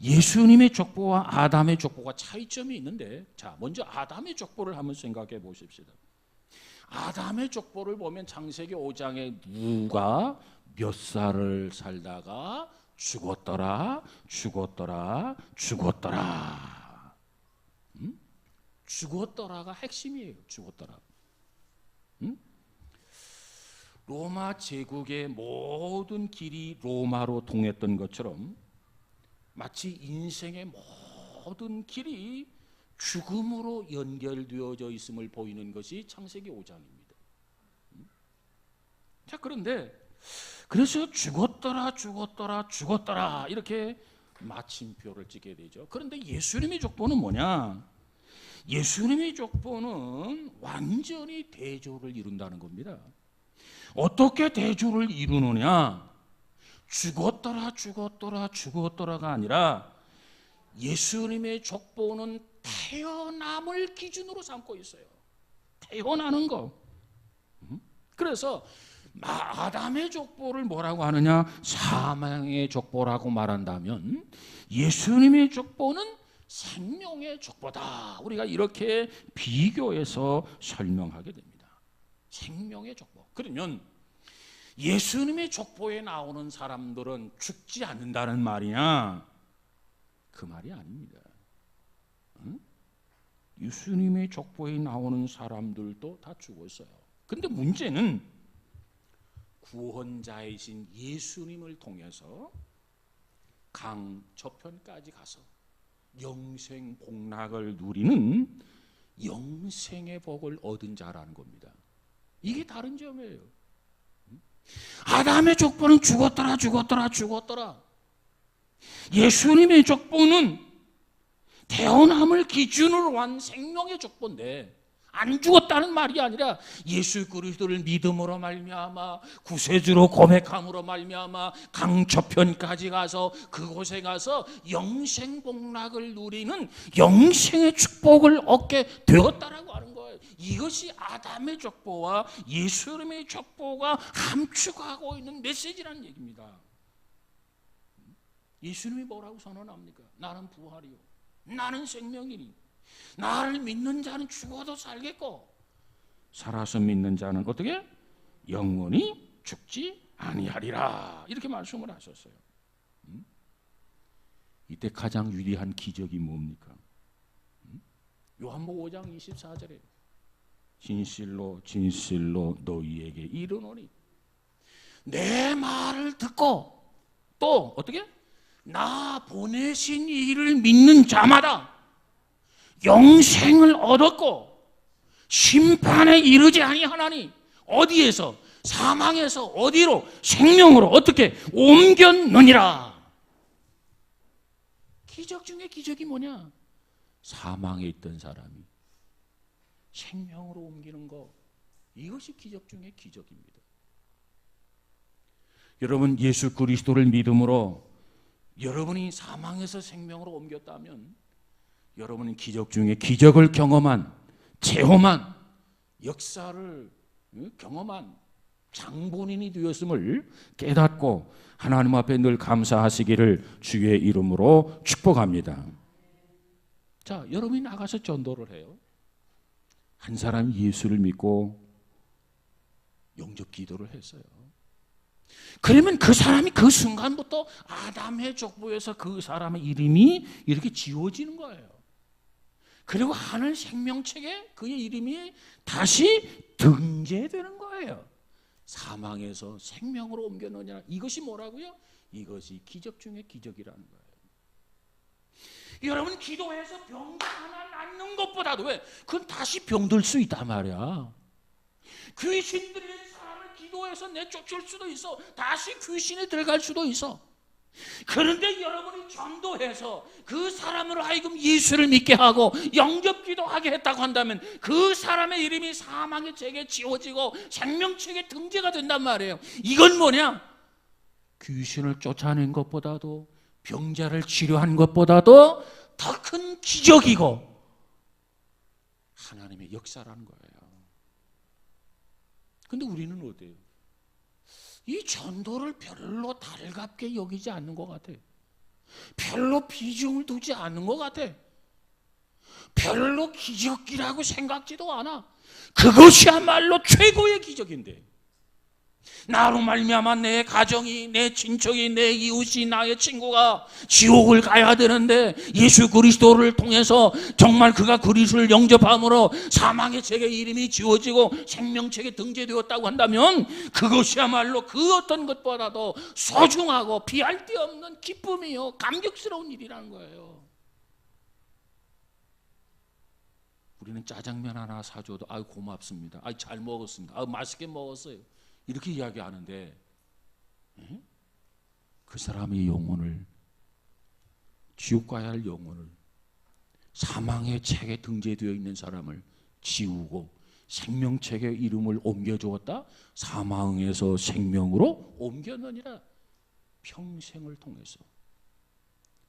예수님의 족보와 아담의 족보가 차이점이 있는데, 자, 먼저 아담의 족보를 한번 생각해 보십시다. 아담의 족보를 보면 창세기 5장에 누가 몇 살을 살다가 죽었더라. 죽었더라가 핵심이에요. 죽었더라. 로마 제국의 모든 길이 로마로 통했던 것처럼 마치 인생의 모든 길이 죽음으로 연결되어져 있음을 보이는 것이 창세기 5장입니다. 자, 그런데 그래서 죽었더라 이렇게 마침표를 찍게 되죠. 그런데 예수님의 족보는 뭐냐? 예수님의 족보는 완전히 대조를 이룬다는 겁니다. 어떻게 대조를 이루느냐? 죽었더라가 아니라 예수님의 족보는 태어남을 기준으로 삼고 있어요. 태어나는 거. 그래서 아담의 족보를 뭐라고 하느냐? 사망의 족보라고 말한다면 예수님의 족보는 생명의 족보다. 우리가 이렇게 비교해서 설명하게 됩니다. 생명의 족보. 그러면 예수님의 족보에 나오는 사람들은 죽지 않는다는 말이냐? 그 말이 아닙니다. 예수님의 족보에 나오는 사람들도 다 죽었어요. 근데 문제는 구원자이신 예수님을 통해서 강 저편까지 가서 영생 복락을 누리는 영생의 복을 얻은 자라는 겁니다. 이게 다른 점이에요. 아담의 족보는 죽었더라. 예수님의 족보는 태어남을 기준으로 한 생명의 족보인데, 안 죽었다는 말이 아니라 예수 그리스도를 믿음으로 말미암아 구세주로 고백함으로 말미암아 강 저편까지 가서 그곳에 가서 영생 복락을 누리는 영생의 축복을 얻게 되었다라고 하는 거예요. 이것이 아담의 족보와 예수님의 족보가 함축하고 있는 메시지라는 얘기입니다. 예수님이 뭐라고 선언합니까? 나는 부활이요, 나는 생명이니 나를 믿는 자는 죽어도 살겠고 살아서 믿는 자는 어떻게? 영원히 죽지 아니하리라. 이렇게 말씀을 하셨어요. 이때 가장 위대한 기적이 뭡니까? 요한복음 5장 24절에 진실로 너희에게 이르노니 내 말을 듣고 또 어떻게? 나 보내신 이를 믿는 자마다 영생을 얻었고 심판에 이르지 아니하나니 어디에서? 사망에서 어디로? 생명으로 어떻게 옮겼느니라. 기적 중에 기적이 뭐냐? 사망에 있던 사람이 생명으로 옮기는 거, 이것이 기적 중에 기적입니다. 여러분, 예수 그리스도를 믿음으로 여러분이 사망에서 생명으로 옮겼다면 여러분은 기적 중에 기적을 경험한, 체험한, 역사를 경험한 장본인이 되었음을 깨닫고 하나님 앞에 늘 감사하시기를 주의 이름으로 축복합니다. 자, 여러분이 나가서 전도를 해요. 한 사람이 예수를 믿고 영접 기도를 했어요. 그러면 그 사람이 그 순간부터 아담의 족보에서 그 사람의 이름이 이렇게 지워지는 거예요. 그리고 하늘 생명책에 그의 이름이 다시 등재되는 거예요. 사망에서 생명으로 옮겨놓느냐. 이것이 뭐라고요? 이것이 기적 중에 기적이라는 거예요. 여러분, 기도해서 병 하나 낫는 것보다도 왜? 그건 다시 병들 수 있단 말이야. 귀신 들린 사람은 인도해서 내쫓을 수도 있어. 다시 귀신이 들어갈 수도 있어. 그런데 여러분이 전도해서 그 사람으로 하여금 예수를 믿게 하고 영접기도 하게 했다고 한다면 그 사람의 이름이 사망의 책에 지워지고 생명책에 등재가 된단 말이에요. 이건 뭐냐? 귀신을 쫓아낸 것보다도 병자를 치료한 것보다도 더 큰 기적이고 하나님의 역사라는 거예요. 근데 우리는 어때요? 이 전도를 별로 달갑게 여기지 않는 것 같아. 별로 비중을 두지 않는 것 같아. 별로 기적이라고 생각지도 않아. 그것이야말로 최고의 기적인데, 나로 말미암아 내 가정이, 내 친척이, 내 이웃이, 나의 친구가 지옥을 가야 되는데 예수 그리스도를 통해서 정말 그가 그리스도를 영접함으로 사망의 책에 이름이 지워지고 생명책에 등재되었다고 한다면 그것이야말로 그 어떤 것보다도 소중하고 비할 데 없는 기쁨이요 감격스러운 일이라는 거예요. 우리는 짜장면 하나 사줘도 아유 고맙습니다, 아유 잘 먹었습니다, 아유 맛있게 먹었어요, 이렇게 이야기하는데 그 사람의 영혼을, 지옥 가야 할 영혼을, 사망의 책에 등재되어 있는 사람을 지우고 생명책에 이름을 옮겨주었다. 사망에서 생명으로 옮겼느니라. 평생을 통해서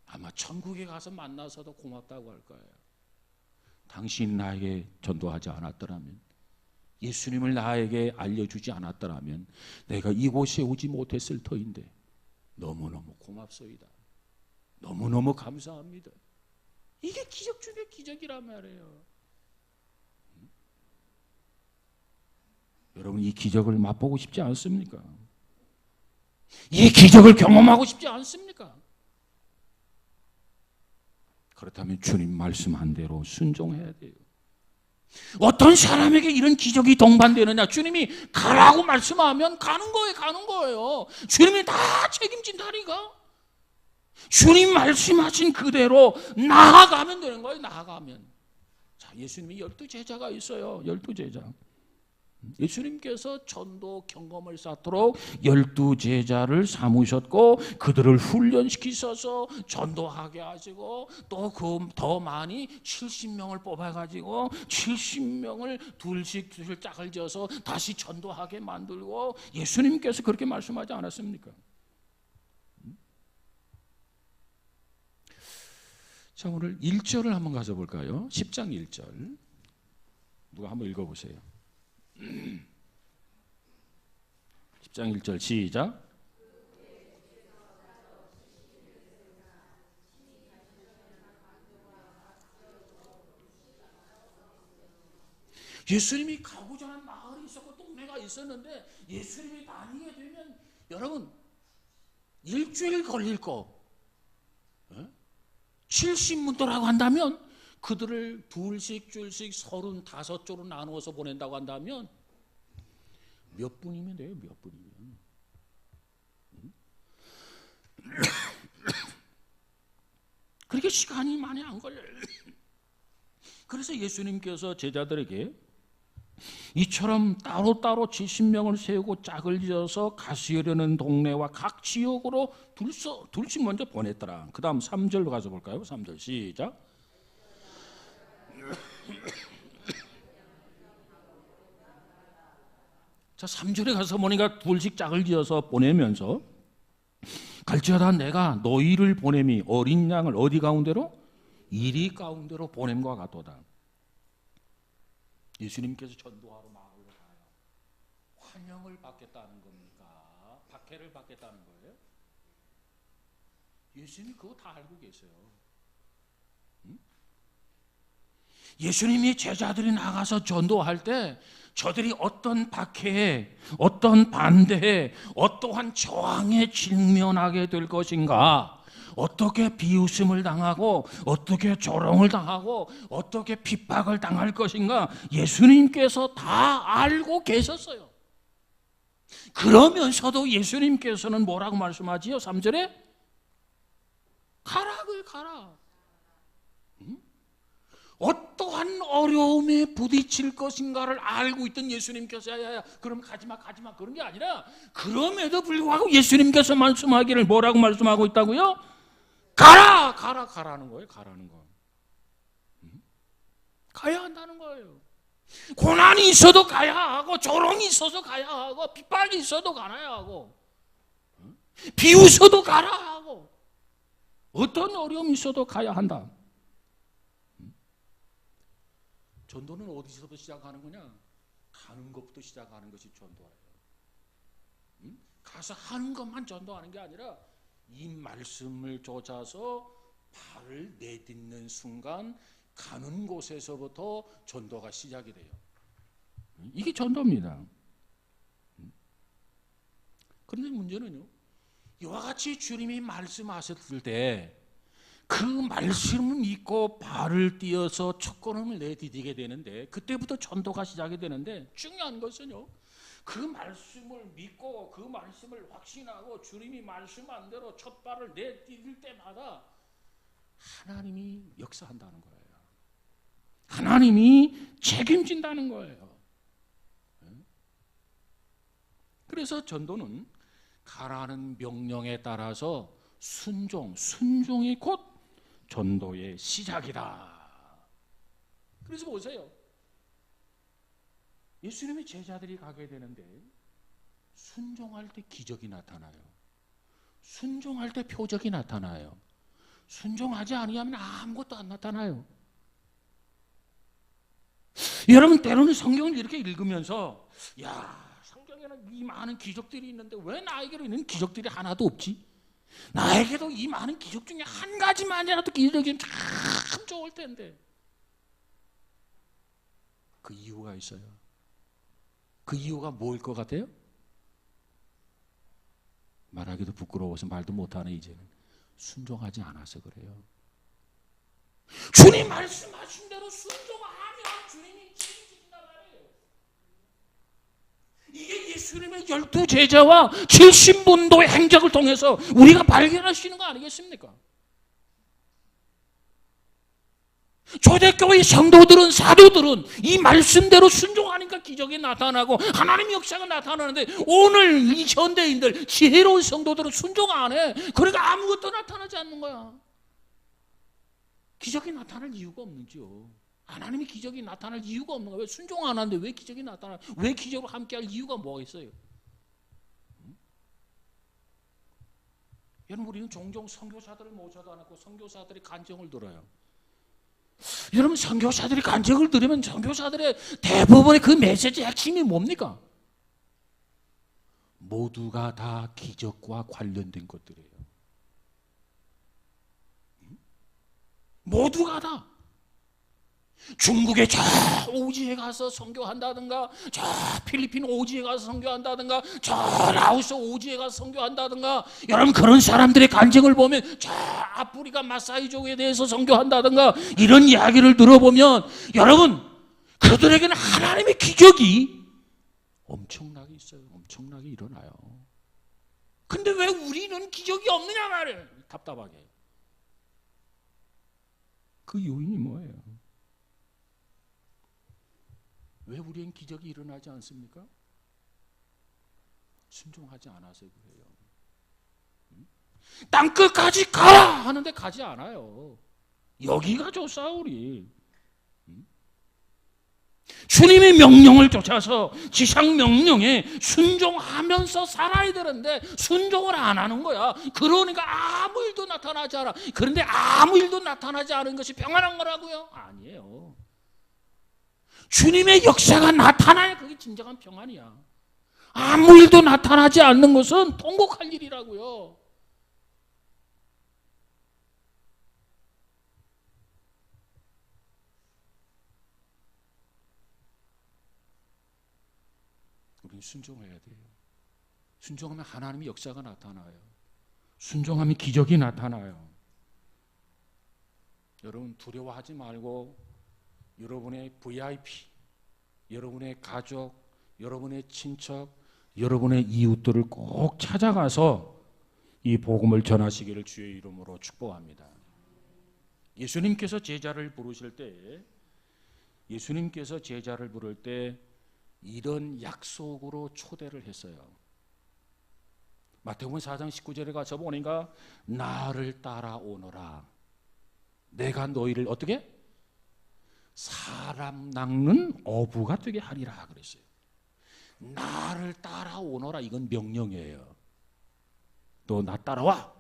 아마 천국에 가서 만나서도 고맙다고 할 거예요. 당신이 나에게 전도하지 않았더라면, 예수님을 나에게 알려주지 않았더라면 내가 이곳에 오지 못했을 터인데 너무너무 고맙소이다, 너무너무 감사합니다. 이게 기적 중에 기적이란 말이에요. 여러분, 이 기적을 맛보고 싶지 않습니까? 이 기적을 경험하고 싶지 않습니까? 그렇다면 주님 말씀한 대로 순종해야 돼요. 어떤 사람에게 이런 기적이 동반되느냐? 주님이 가라고 말씀하면 가는 거예요, 가는 거예요. 주님이 다 책임진다니까. 주님 말씀하신 그대로 나아가면 되는 거예요, 나아가면. 자, 예수님이 12제자가 있어요, 12제자. 예수님께서 전도 경험을 쌓도록 12제자를 삼으셨고 그들을 훈련시키셔서 전도하게 하시고 또 그 더 많이 70명을 뽑아가지고 70명을 둘씩 짝을 지어서 다시 전도하게 만들고, 예수님께서 그렇게 말씀하지 않았습니까? 자, 오늘 1절을 한번 가져볼까요? 10장 1절 누가 한번 읽어보세요. 10장 1절 시작. 예수님이 가고자 하는 마을이 있었고 동네가 있었는데 예수님이 다니게 되면 여러분 일주일 걸릴 거 70문도라고 한다면 그들을 둘씩 줄씩 35조로 나누어서 보낸다고 한다면 몇 분이면 돼요? 몇 분이면. 그렇게 시간이 많이 안 걸려요. 그래서 예수님께서 제자들에게 이처럼 따로따로 70명을 세우고 짝을 지어서 가시려는 동네와 각 지역으로 둘씩 먼저 보냈더라. 그 다음 3절로 가서 볼까요? 3절 시작. 자, 3절에 가서 보니까 둘씩 짝을 지어서 보내면서 갈지어다 내가 너희를 보냄이 어린 양을 어디 가운데로? 이리 가운데로 보냄과 같도다. 예수님께서 전도하러 마을로 가요. 환영을 받겠다는 겁니까? 박해를 받겠다는 거예요? 예수님이 그거 다 알고 계세요. 예수님이 제자들이 나가서 전도할 때 저들이 어떤 박해에, 어떤 반대에, 어떠한 저항에 직면하게 될 것인가, 어떻게 비웃음을 당하고 어떻게 조롱을 당하고 어떻게 핍박을 당할 것인가 예수님께서 다 알고 계셨어요. 그러면서도 예수님께서는 뭐라고 말씀하지요? 3절에 가라. 어떠한 어떠한 어려움에 부딪힐 것인가를 알고 있던 예수님께서 야야야 그럼 가지마 그런 게 아니라 그럼에도 불구하고 예수님께서 말씀하기를 뭐라고 말씀하고 있다고요? 가라는 거예요. 가라는 거. 가야 한다는 거예요. 고난이 있어도 가야 하고 조롱이 있어서 가야 하고 핍박이 있어도 가야 하고 비웃어도 가라 하고 어떤 어려움이 있어도 가야 한다. 전도는 어디서부터 시작하는 거냐? 가는 것부터 시작하는 것이 전도예요. 가서 하는 것만 전도하는 게 아니라 이 말씀을 쫓아서 발을 내딛는 순간 가는 곳에서부터 전도가 시작이 돼요. 이게 전도입니다. 그런데 문제는요, 이와 같이 주님이 말씀하셨을 때 그 말씀을 믿고 발을 띄어서 첫걸음을 내디디게 되는데 그때부터 전도가 시작이 되는데 중요한 것은요, 그 말씀을 믿고 그 말씀을 확신하고 주님이 말씀한 대로 첫 발을 내디딜 때마다 하나님이 역사한다는 거예요. 하나님이 책임진다는 거예요. 그래서 전도는 가라는 명령에 따라서 순종이 곧 전도의 시작이다. 그래서 보세요. 예수님의 제자들이 가게 되는데 순종할 때 기적이 나타나요. 순종할 때 표적이 나타나요. 순종하지 아니하면 아무것도 안 나타나요. 여러분 때로는 성경을 이렇게 읽으면서 야, 성경에는 이 많은 기적들이 있는데 왜 나에게는 있는 기적들이 하나도 없지? 나에게도 이 많은 기적 중에 한 가지만이라도 기적이 참 좋을 텐데. 그 이유가 있어요. 그 이유가 뭐일 것 같아요? 말하기도 부끄러워서 말도 못하는 이제는 순종하지 않아서 그래요. 주님 말씀하신 대로 순종하면 주님이 책임진단 말이에요. 이게 예수님의 12제자와 70문도의 행적을 통해서 우리가 발견할 수 있는 거 아니겠습니까? 초대교회 성도들은, 사도들은 이 말씀대로 순종하니까 기적이 나타나고 하나님의 역사가 나타나는데 오늘 이 현대인들, 지혜로운 성도들은 순종 안 해. 그러니까 아무것도 나타나지 않는 거야. 기적이 나타날 이유가 없는지요. 하나님이 기적이 나타날 이유가 없는 거야. 왜 순종 안 하는데 왜 기적이 나타나? 왜 기적으로 함께할 이유가 뭐가 있어요? 여러분, 우리는 종종 선교사들을 모셔다 놓고 선교사들의 간증을 들어요. 여러분, 선교사들이 간증을 들으면 선교사들의 대부분의 그 메시지 핵심이 뭡니까? 모두가 다 기적과 관련된 것들이에요. 모두가 다. 중국의 저 오지에 가서 선교한다든가, 저 필리핀 오지에 가서 선교한다든가, 저 라오스 오지에 가서 선교한다든가, 여러분 그런 사람들의 간증을 보면 저 아프리카 마사이족에 대해서 선교한다든가 이런 이야기를 들어보면 여러분 그들에게는 하나님의 기적이 엄청나게 있어요. 엄청나게 일어나요. 근데 왜 우리는 기적이 없느냐 말이에요. 답답하게. 그 요인이 뭐예요? 왜 우리엔 기적이 일어나지 않습니까? 순종하지 않아서 그래요. 땅끝까지 가라 하는데 가지 않아요. 여기 가죠, 사울이. 주님의 명령을 쫓아서 지상 명령에 순종하면서 살아야 되는데 순종을 안 하는 거야. 그러니까 아무 일도 나타나지 않아. 그런데 아무 일도 나타나지 않은 것이 평안한 거라고요? 아니에요. 주님의 역사가 나타나야 그게 진정한 평안이야. 아무 일도 나타나지 않는 것은 통곡할 일이라고요. 우리는 순종해야 돼요. 순종하면 하나님의 역사가 나타나요. 순종하면 기적이 나타나요. 여러분 두려워하지 말고 여러분의 VIP, 여러분의 가족, 여러분의 친척, 여러분의 이웃들을 꼭 찾아가서 이 복음을 전하시기를 주의 이름으로 축복합니다. 예수님께서 제자를 부르실 때 예수님께서 제자를 부를 때 이런 약속으로 초대를 했어요. 마태복음 4장 19절에 가서 보니까 나를 따라오너라. 내가 너희를 어떻게? 사람 낚는 어부가 되게 하리라 그랬어요. 나를 따라오너라, 이건 명령이에요. 너 나 따라와,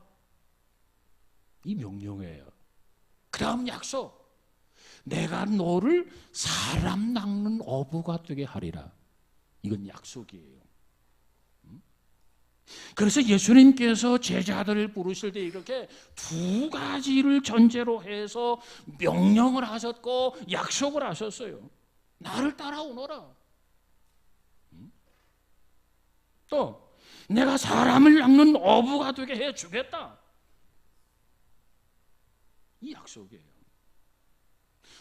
이 명령이에요. 그 다음 약속, 내가 너를 사람 낚는 어부가 되게 하리라, 이건 약속이에요. 그래서 예수님께서 제자들을 부르실 때 이렇게 두 가지를 전제로 해서 명령을 하셨고 약속을 하셨어요. 나를 따라오너라, 또 내가 사람을 낚는 어부가 되게 해주겠다, 이 약속이에요.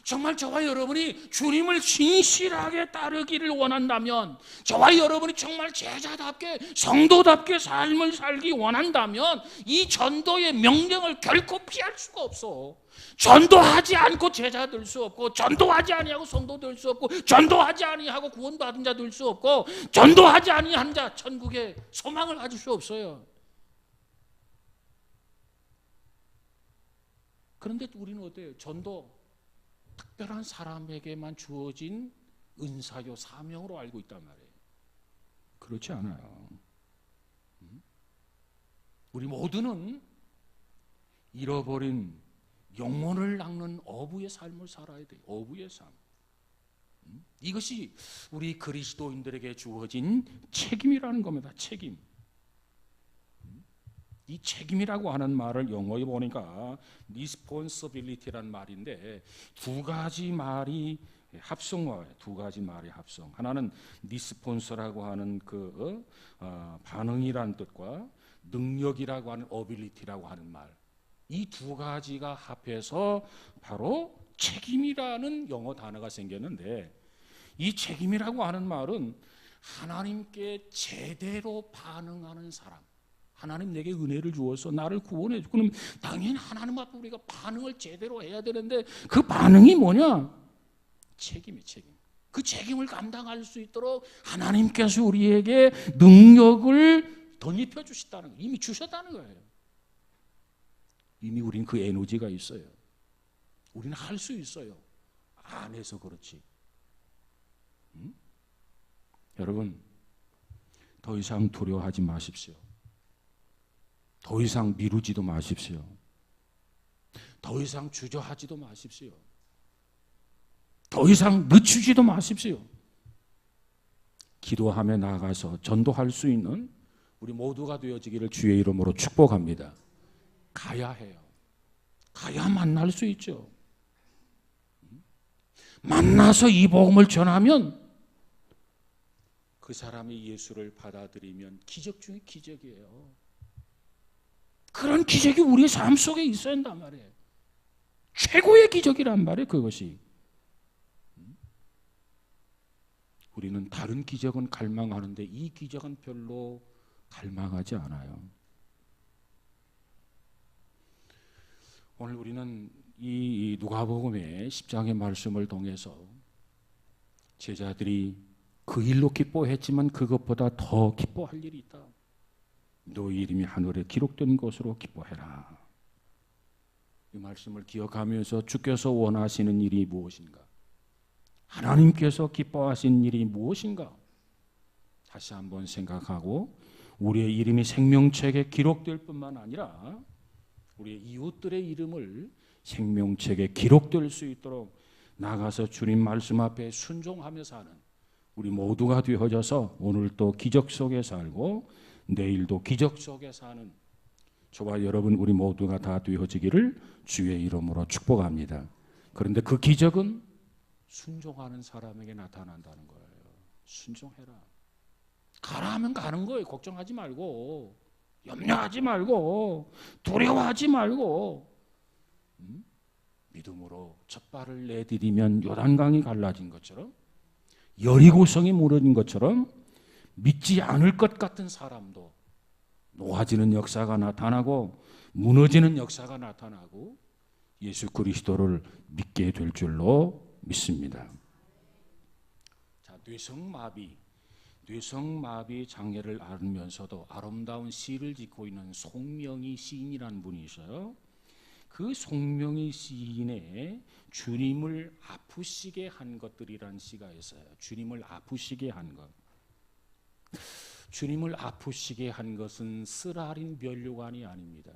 정말 저와 여러분이 주님을 진실하게 따르기를 원한다면, 저와 여러분이 정말 제자답게 성도답게 삶을 살기 원한다면 이 전도의 명령을 결코 피할 수가 없어. 전도하지 않고 제자 될 수 없고, 전도하지 아니하고 성도 될 수 없고, 전도하지 아니하고 구원받은 자 될 수 없고, 전도하지 아니한 자 천국에 소망을 가질 수 없어요. 그런데 우리는 어때요? 전도 특별한 사람에게만 주어진 은사요 사명으로 알고 있단 말이에요. 그렇지 않아요. 우리 모두는 잃어버린 영혼을 낚는 어부의 삶을 살아야 돼요. 어부의 삶. 이것이 우리 그리스도인들에게 주어진 책임이라는 겁니다. 책임. 이 책임이라고 하는 말을 영어에 보니까 responsibility라는 말인데, 두 가지 말이 합성어예요. 두 가지 말이 합성. 하나는 response라고 하는 그 반응이라는 뜻과 능력이라고 하는 ability라고 하는 말, 이 두 가지가 합해서 바로 책임이라는 영어 단어가 생겼는데, 이 책임이라고 하는 말은 하나님께 제대로 반응하는 사람. 하나님 내게 은혜를 주어서 나를 구원해 주고, 그럼 당연히 하나님 앞에 우리가 반응을 제대로 해야 되는데, 그 반응이 뭐냐? 책임이에요. 책임. 그 책임을 감당할 수 있도록 하나님께서 우리에게 능력을 덧입혀 주셨다는 거예요. 이미 주셨다는 거예요. 이미 우린 그 에너지가 있어요. 우리는 할 수 있어요. 안 해서 그렇지. 여러분, 더 이상 두려워하지 마십시오. 더 이상 미루지도 마십시오. 더 이상 주저하지도 마십시오. 더 이상 늦추지도 마십시오. 기도하며 나아가서 전도할 수 있는 우리 모두가 되어지기를 주의 이름으로 축복합니다. 가야 해요. 가야 만날 수 있죠. 만나서 이 복음을 전하면, 그 사람이 예수를 받아들이면 기적 중에 기적이에요. 그런 기적이 우리의 삶 속에 있어야 한단 말이에요. 최고의 기적이란 말이에요. 그것이. 우리는 다른 기적은 갈망하는데 이 기적은 별로 갈망하지 않아요. 오늘 우리는 이 누가복음의 10장의 말씀을 통해서 제자들이 그 일로 기뻐했지만 그것보다 더 기뻐할 일이 있다. 너희 이름이 하늘에 기록된 것으로 기뻐해라. 이 말씀을 기억하면서 주께서 원하시는 일이 무엇인가? 하나님께서 기뻐하신 일이 무엇인가? 다시 한번 생각하고, 우리의 이름이 생명책에 기록될 뿐만 아니라 우리의 이웃들의 이름을 생명책에 기록될 수 있도록 나가서 주님 말씀 앞에 순종하며 사는 우리 모두가 되어져서 오늘도 기적 속에 살고 내일도 기적 속에 사는 저와 여러분 우리 모두가 다 되어지기를 주의 이름으로 축복합니다. 그런데 그 기적은 순종하는 사람에게 나타난다는 거예요. 순종해라. 가라 하면 가는 거예요. 걱정하지 말고, 염려하지 말고, 두려워하지 말고, 믿음으로 첫 발을 내디디면 요단강이 갈라진 것처럼, 여리고성이 무너진 것처럼 믿지 않을 것 같은 사람도 놓아지는 역사가 나타나고 무너지는 역사가 나타나고 예수 그리스도를 믿게 될 줄로 믿습니다. 뇌성마비 장애를 앓으면서도 아름다운 시를 짓고 있는 송명희 시인이라는 분이 있어요. 그 송명희 시인의 주님을 아프시게 한 것들이라는 시가 있어요. 주님을 아프시게 한 것. 주님을 아프시게 한 것은 쓰라린 면류관이 아닙니다.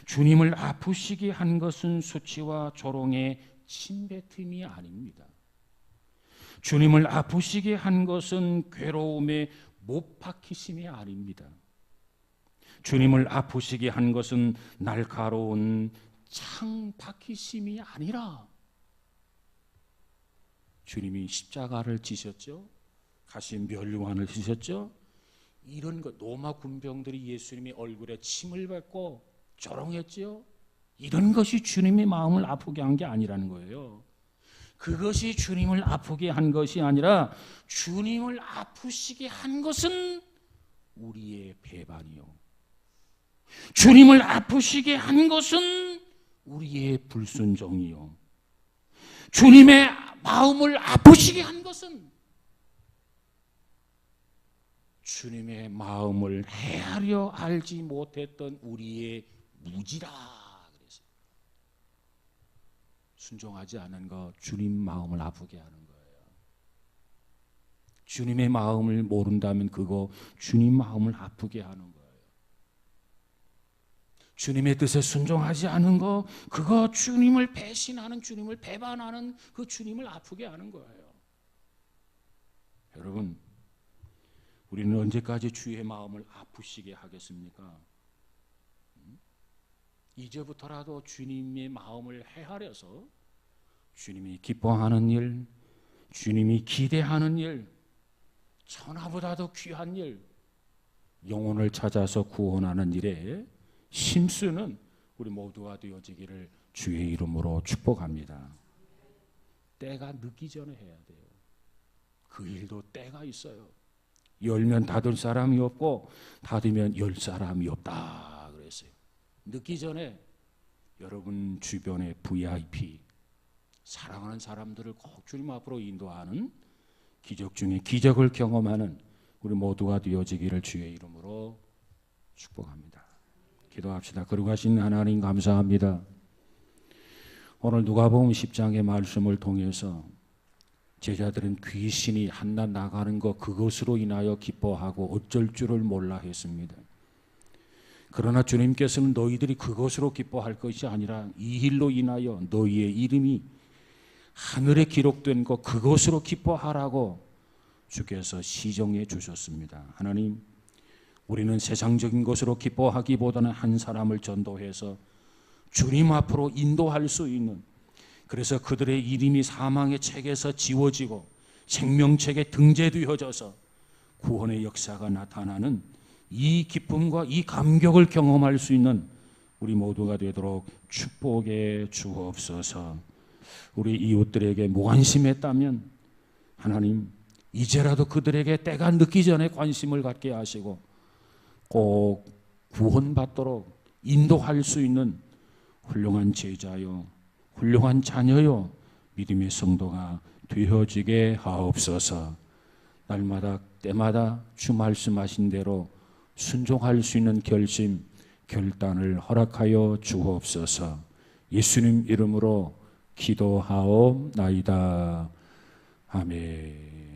주님을 아프시게 한 것은 수치와 조롱의 침뱉음이 아닙니다. 주님을 아프시게 한 것은 괴로움의 못 박히심이 아닙니다. 주님을 아프시게 한 것은 날카로운 창 박히심이 아니라 주님이 십자가를 지셨죠. 가신 면류관을 지셨죠. 이런 것, 로마 군병들이 예수님의 얼굴에 침을 뱉고 조롱했죠. 이런 것이 주님의 마음을 아프게 한 게 아니라는 거예요. 그것이 주님을 아프게 한 것이 아니라 주님을 아프시게 한 것은 우리의 배반이요, 주님을 아프시게 한 것은 우리의 불순종이요, 주님의 마음을 아프시게 한 것은 주님의 마음을 헤아려 알지 못했던 우리의 무지라. 그래서 순종하지 않은 것, 주님 마음을 아프게 하는 거예요. 주님의 마음을 모른다면 그거 주님 마음을 아프게 하는 거예요. 주님의 뜻에 순종하지 않은 거, 그거 주님을 배신하는, 주님을 배반하는 그 주님을 아프게 하는 거예요. 여러분, 우리는 언제까지 주의 마음을 아프시게 하겠습니까? 이제부터라도 주님의 마음을 헤아려서 주님이 기뻐하는 일, 주님이 기대하는 일, 천하보다도 귀한 일, 영혼을 찾아서 구원하는 일에 힘쓰는 우리 모두가 되어지기를 주의 이름으로 축복합니다. 때가 늦기 전에 해야 돼요. 그 일도 때가 있어요. 열면 닫을 사람이 없고 닫으면 열 사람이 없다 그랬어요. 늦기 전에 여러분 주변의 VIP, 사랑하는 사람들을 꼭 주님 앞으로 인도하는 기적 중에 기적을 경험하는 우리 모두가 되어지기를 주의 이름으로 축복합니다. 기도합시다. 거룩하신 하나님 감사합니다. 오늘 누가복음 10장의 말씀을 통해서 제자들은 귀신이 한낱 나가는 것, 그것으로 인하여 기뻐하고 어쩔 줄을 몰라 했습니다. 그러나 주님께서는 너희들이 그것으로 기뻐할 것이 아니라 이 일로 인하여 너희의 이름이 하늘에 기록된 것, 그것으로 기뻐하라고 주께서 시정해 주셨습니다. 하나님, 우리는 세상적인 것으로 기뻐하기보다는 한 사람을 전도해서 주님 앞으로 인도할 수 있는, 그래서 그들의 이름이 사망의 책에서 지워지고 생명책에 등재되어져서 구원의 역사가 나타나는 이 기쁨과 이 감격을 경험할 수 있는 우리 모두가 되도록 축복해 주옵소서. 우리 이웃들에게 무관심했다면 하나님, 이제라도 그들에게 때가 늦기 전에 관심을 갖게 하시고 꼭 구원받도록 인도할 수 있는 훌륭한 제자요, 훌륭한 자녀요, 믿음의 성도가 되어지게 하옵소서. 날마다 때마다 주 말씀하신 대로 순종할 수 있는 결심, 결단을 허락하여 주옵소서. 예수님 이름으로 기도하옵나이다. 아멘.